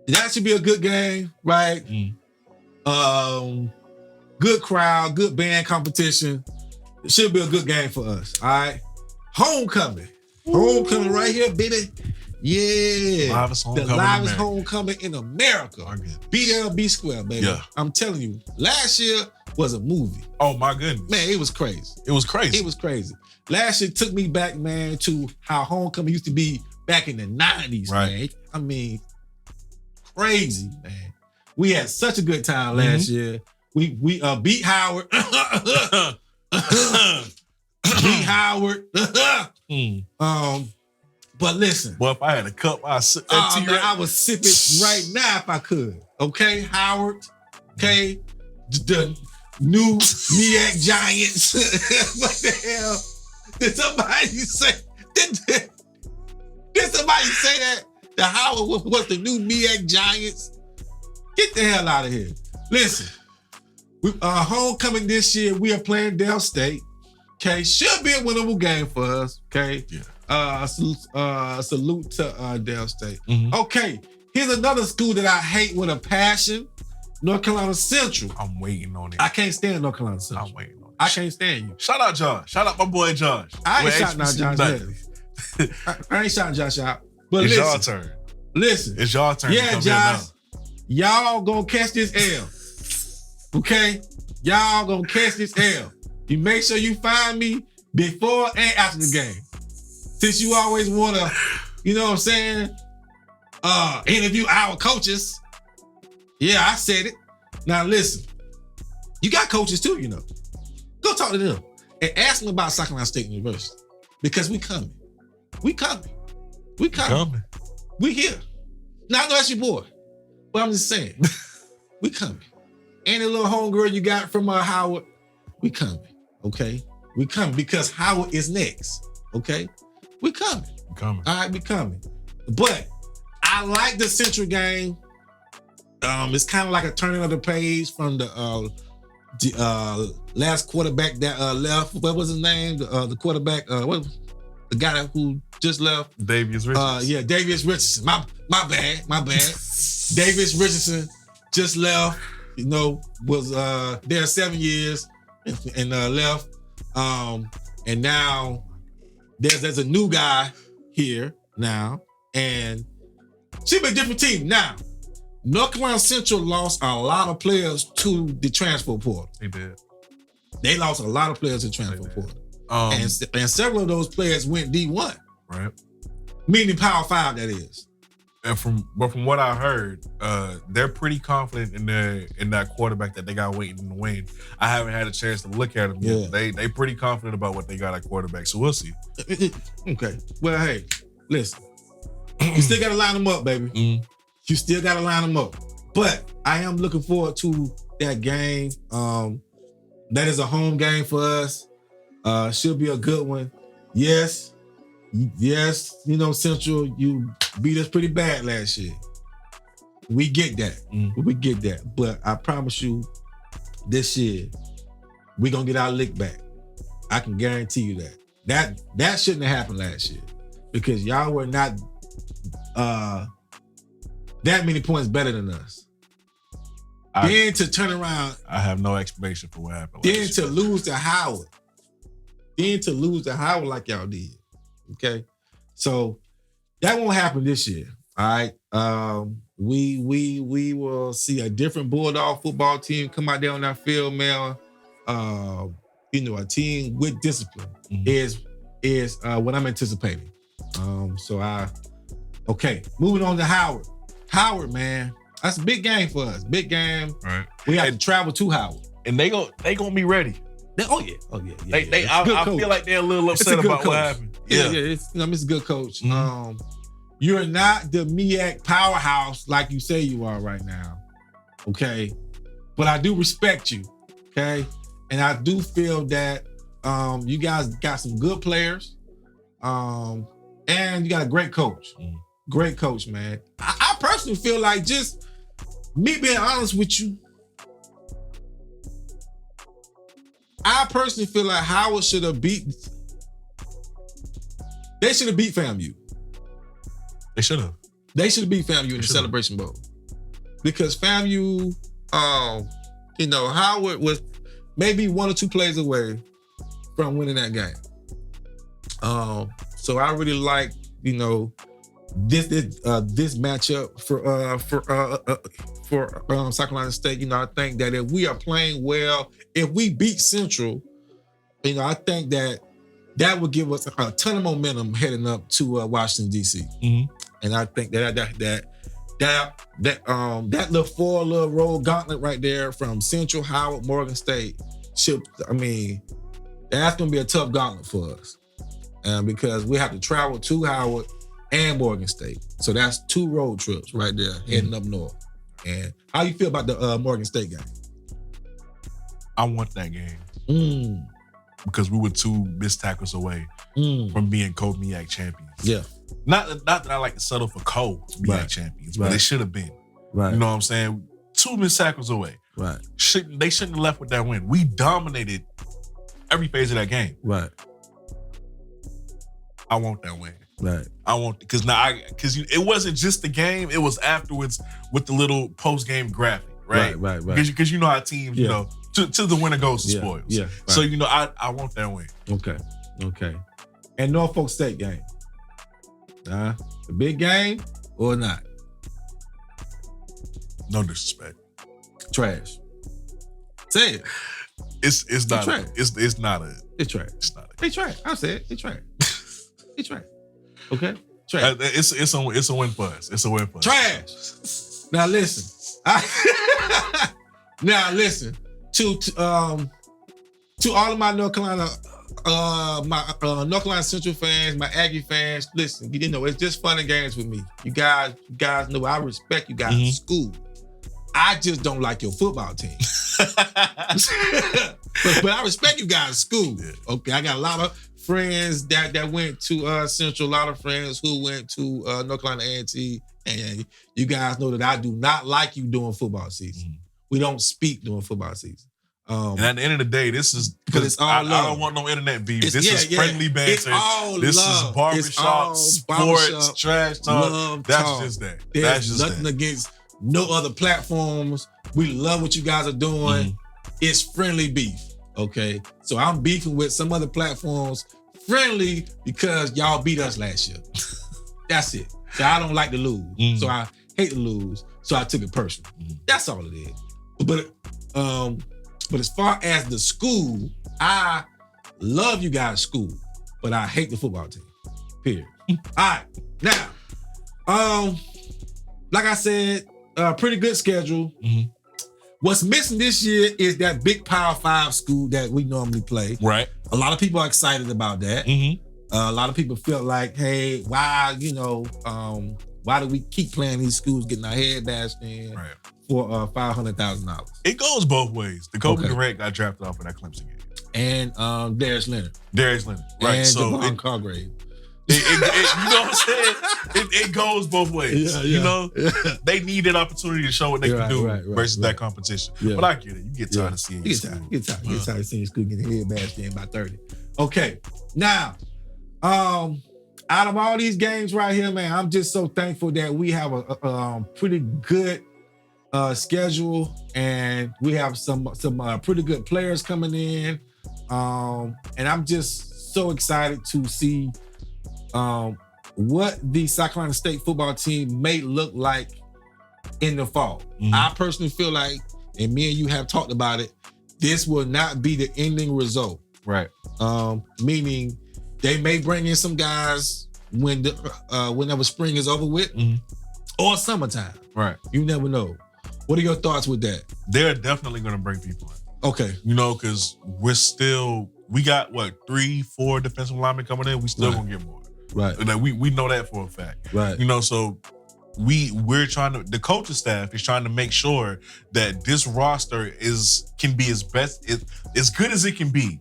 that should be a good game, right? Good crowd, good band competition. It should be a good game for us. All right. Homecoming. Homecoming right here, baby. Yeah. Livest homecoming the in livest America. homecoming in America. My goodness. BLB Square, baby. Yeah. I'm telling you, last year was a movie. Oh my goodness. Man, it was crazy. It was crazy. It was crazy. Last year took me back, man, to how homecoming used to be back in the 90s, Right. man. I mean, crazy, man. We had such a good time last year. We beat Howard. G Howard. But listen. Boy, if I had a cup, I'd sip that tea. Man, I would sip it right now if I could. Okay, Howard. Okay, the new MEAC Giants. What the hell? Did somebody say? Did somebody say that? The Howard was the new MEAC Giants? Get the hell out of here. Listen, homecoming this year, we are playing Dell State. Okay, should be a winnable game for us. Okay, yeah. Salute to Dell State. Okay, here's another school that I hate with a passion. North Carolina Central. I'm waiting on it. I can't stand North Carolina Central. I'm waiting on it. I can't stand you. Shout out Josh. Shout out my boy Josh. I ain't shouting out Josh yet. I ain't shouting Josh out. But it's listen, y'all turn. Listen. It's y'all turn. Yeah, Josh. Y'all gonna catch this L. Okay? Y'all gonna catch this L. You make sure you find me before and after the game. Since you always wanna, you know what I'm saying, interview our coaches. Yeah, I said it. Now listen, you got coaches too, you know. Go talk to them and ask them about South Carolina State University. Because we coming. We coming. We coming. We here. Now I know that's your boy. But I'm just saying, we coming. Any little homegirl you got from Howard, we coming. Okay? We coming because Howard is next. Okay? We coming. We coming. All right, we coming. But I like the Central game. It's kind of like a turning of the page from the last quarterback that left. What was his name? The quarterback. The guy who just left. Davius Richardson. Yeah, Davius Richardson. My bad. Davius Richardson just left. You know, was there 7 years and left. And now there's a new guy here now, and should be a different team now. North Carolina Central lost a lot of players to the transfer portal. They did. They lost a lot of players to the transfer portal. And several of those players went D1. Right. Meaning Power 5, that is. And from what I heard, they're pretty confident in that quarterback that they got waiting to win. I haven't had a chance to look at them yet. They pretty confident about what they got at quarterback, so we'll see. Okay. Well, hey, listen. You still got to line them up, baby. You still got to line them up. But I am looking forward to that game. That is a home game for us. Should be a good one. Yes, you know, Central, you beat us pretty bad last year. We get that. We get that. But I promise you, this year, we're going to get our lick back. I can guarantee you that. That shouldn't have happened last year because y'all were not that many points better than us. Then to turn around. I have no explanation for what happened. Then to lose to Howard. Like y'all did. Okay? So that won't happen this year. All right. We will see a different Bulldog football team come out there on that field, man. You know, a team with discipline is what I'm anticipating. Okay, moving on to Howard. Howard, man, that's a big game for us. Big game. Right. We have to travel to Howard. And they gonna be ready. Oh yeah. I feel like they're a little upset about what happened. Yeah. It's a good coach. You're not the MEAC powerhouse like you say you are right now. Okay. But I do respect you. Okay. And I do feel that you guys got some good players. And you got a great coach. Great coach, man. I personally feel like, just me being honest with you, I personally feel like Howard should have beat. They should have beat FAMU. They should have. They should have beat FAMU in the Celebration Bowl. Because FAMU, you know, Howard was maybe 1 or 2 plays away from winning that game. So I really like, you know, this matchup for South Carolina State. You know, I think that if we are playing well, if we beat Central, you know, I think that would give us a ton of momentum heading up to Washington D.C. And I think that little 4 road gauntlet right there from Central, Howard, Morgan State, that That's going to be a tough gauntlet for us because we have to travel to Howard and Morgan State. So that's 2 road trips right there heading up north. And how you feel about the Morgan State game? I want that game because we were 2 missed tackles away from being co-MEAC champions. Yeah. Not that I like to settle for co-MEAC champions, but it should have been. Right. You know what I'm saying? 2 missed tackles away. Right. They shouldn't have left with that win. We dominated every phase of that game. Right. I want that win. Right. I want because it wasn't just the game. It was afterwards with the little post game graphic, right? Right. Because you know how teams, you know, to the winner goes the spoils. Yeah. Right. So you know, I want that win. Okay. And Norfolk State game. The big game or not? No disrespect. Trash. Say it. It's not. trash. It's not a. It's trash. It's not. It's trash. I said it's trash. It's trash. Okay. Trash. It's a win for us. It's a win for us. Trash. Now listen. To all of my North Carolina, North Carolina Central fans, my Aggie fans. Listen, you know it's just fun and games with me. You guys know I respect you guys in school. I just don't like your football team. but I respect you guys in school. Yeah. Okay, I got a lot of friends that went to Central, a lot of friends who went to North Carolina A&T, and you guys know that I do not like you during football season. We don't speak during football season. And at the end of the day, this is because it's all I love. don't want no internet beef. This is friendly banter. It's all this love. is barbershop, sports, trash talk. That's talk. Just that. There's That's just nothing that. against no other platforms. We love what you guys are doing. It's friendly beef. Okay. So I'm beefing with some other platforms friendly because y'all beat us last year. That's it. So I don't like to lose. So I hate to lose. So I took it personal. That's all it is. But as far as the school, I love you guys' school, but I hate the football team. Period. All right. Now, like I said, pretty good schedule. What's missing this year is that big Power 5 school that we normally play. Right. A lot of people are excited about that. A lot of people feel like, hey, why do we keep playing these schools, getting our head bashed in for $500,000? It goes both ways. The Kobe Durant got drafted off of that Clemson game. And Darius Leonard. Right. And so Javon Cargrave. You know what I'm saying? It goes both ways. You know, they need that opportunity to show what they can do versus that competition. Yeah. But I get it. You get tired of seeing you get tired of seeing school getting head bashed in by 30. Okay. Now, out of all these games right here, man, I'm just so thankful that we have a pretty good schedule, and we have some pretty good players coming in, and I'm just so excited to see what the South Carolina State football team may look like in the fall. I personally feel like, and me and you have talked about it, this will not be the ending result. Right. Meaning they may bring in some guys whenever spring is over with, or summertime. Right. You never know. What are your thoughts with that? They're definitely going to bring people in. Okay. You know, because we got 3-4 defensive linemen coming in. We still going to get more. Right. Like we know that for a fact. Right. You know, so we're trying to, the coaching staff is trying to make sure that this roster can be as good as it can be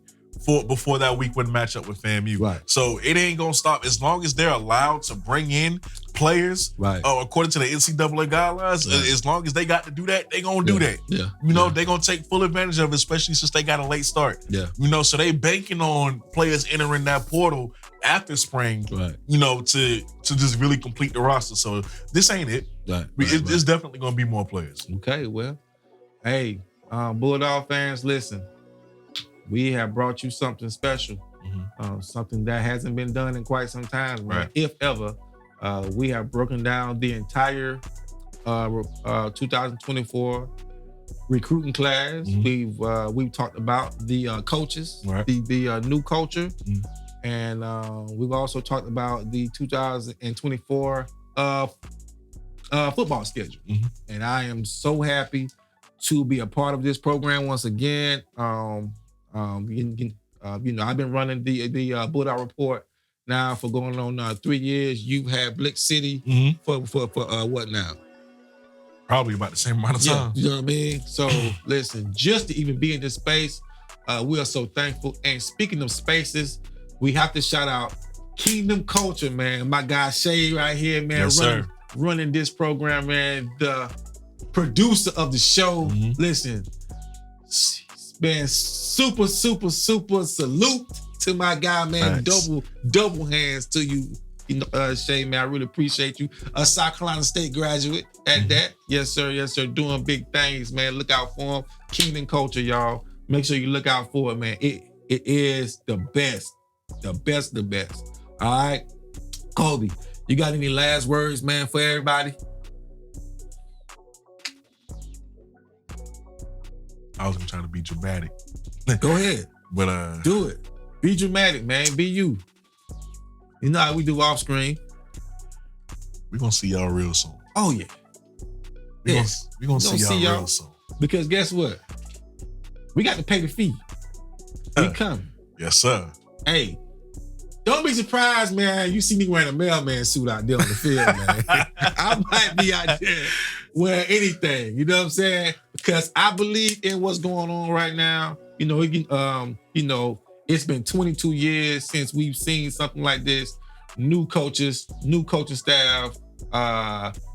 before that week one matchup with FAMU. Right. So it ain't gonna stop as long as they're allowed to bring in players. Right. According to the NCAA guidelines, as long as they got to do that, they gonna do that. Yeah. You know, they gonna take full advantage of it, especially since they got a late start. Yeah. You know, so they banking on players entering that portal after spring. Right. You know, to just really complete the roster. So this ain't it. Right. It's definitely gonna be more players. Okay. Well, hey, Bulldog fans, listen. We have brought you something special, something that hasn't been done in quite some time, right. If ever. We have broken down the entire 2024 recruiting class. We've talked about the coaches, right. the new culture, and we've also talked about the 2024 football schedule. And I am so happy to be a part of this program once again. I've been running the Bulldog Report now for going on 3 years. You've had BlitzCity for what now? Probably about the same amount of time. You know what I mean? So listen, just to even be in this space, we are so thankful. And speaking of spaces, we have to shout out Kingdom Culture, man. My guy Shay right here, man, Yes, sir. running this program, man. The producer of the show. Listen, man, super salute to my guy, man. Thanks. Double hands to you, Shay, man. I really appreciate you. A South Carolina State graduate at that. Yes, sir. Doing big things, man. Look out for him. Kingdom Culture, y'all. Make sure you look out for it, man. It is the best. The best. All right. Kobe, you got any last words, man, for everybody? I was gonna try to be dramatic. Go ahead. But Do it. Be dramatic, man. Be you. You know how we do off screen. we're gonna see y'all real soon. Oh, yeah. Yes. We're gonna see y'all real soon. Because guess what? We got to pay the fee. We coming. Yes, sir. Hey, don't be surprised, man. You see me wearing a mailman suit out there on the field, man. I might be out there wearing anything. You know what I'm saying? Because I believe in what's going on right now. It's been 22 years since we've seen something like this. New coaches, new coaching staff,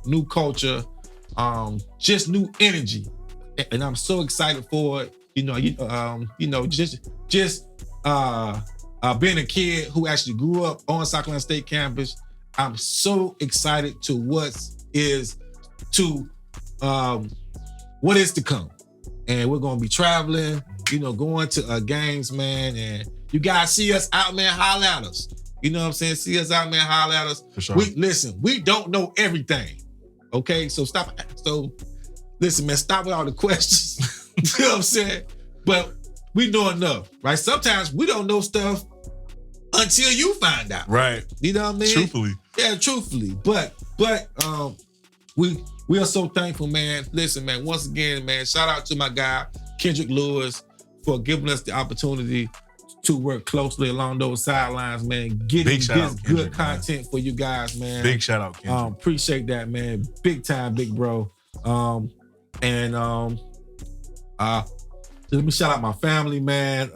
new culture, just new energy, and I'm so excited for it. Being a kid who actually grew up on South Carolina State campus, I'm so excited to what is to come. And we're gonna be traveling, going to games, man. And you guys see us out, man, holler at us. You know what I'm saying? See us out, man, holler at us. For sure. We don't know everything. Okay, so stop. So listen, man, stop with all the questions. You know what I'm saying? But we know enough, right? Sometimes we don't know stuff until you find out. Right. You know what I mean? Truthfully. Yeah, truthfully. But we are so thankful, man. Listen, man, once again, man, shout out to my guy, Kendrick Lewis, for giving us the opportunity to work closely along those sidelines, man. Getting this good content for you guys, man. Big shout out, Kendrick. Appreciate that, man. Big time, big bro. Let me shout out my family, man.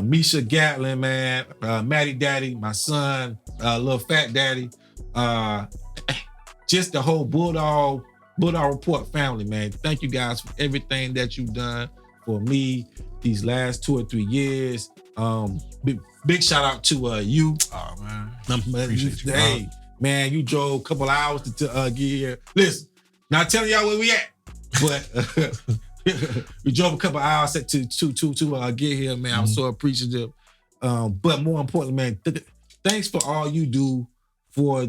Misha Gatlin, man. Maddie Daddy, my son, little fat daddy. Just the whole Bulldog Report family, man. Thank you guys for everything that you've done for me these last 2 or 3 years. Big shout out to you. Oh man, appreciate you. Hey, man, you drove a couple hours to get here. Listen, not telling y'all where we at, but we drove a couple hours to get here, man. I'm so appreciative. But more importantly, man, thanks for all you do for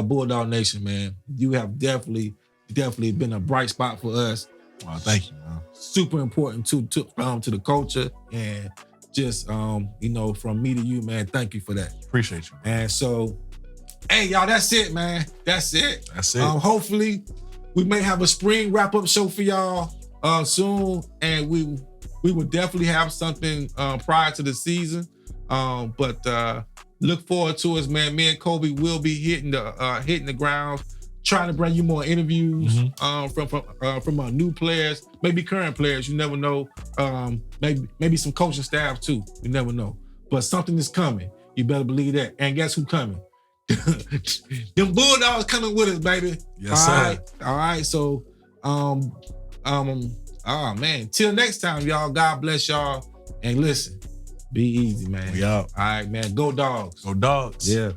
Bulldog Nation, man. You have definitely been a bright spot for us. Well, thank you, man. Super important to the culture, and just from me to you, man. Thank you for that. Appreciate you, man. And so, hey, y'all, that's it, man. That's it. Hopefully, we may have a spring wrap-up show for y'all soon, and we will definitely have something prior to the season. But look forward to us, man. Me and Kobe will be hitting the ground, trying to bring you more interviews from new players, maybe current players. You never know. Maybe some coaching staff too. You never know. But something is coming. You better believe that. And guess who's coming? Them Bulldogs coming with us, baby. Yes, sir. All right. So, man. Till next time, y'all. God bless y'all. And listen, be easy, man. We out. All right, man. Go Dogs. Go Dogs. Yeah.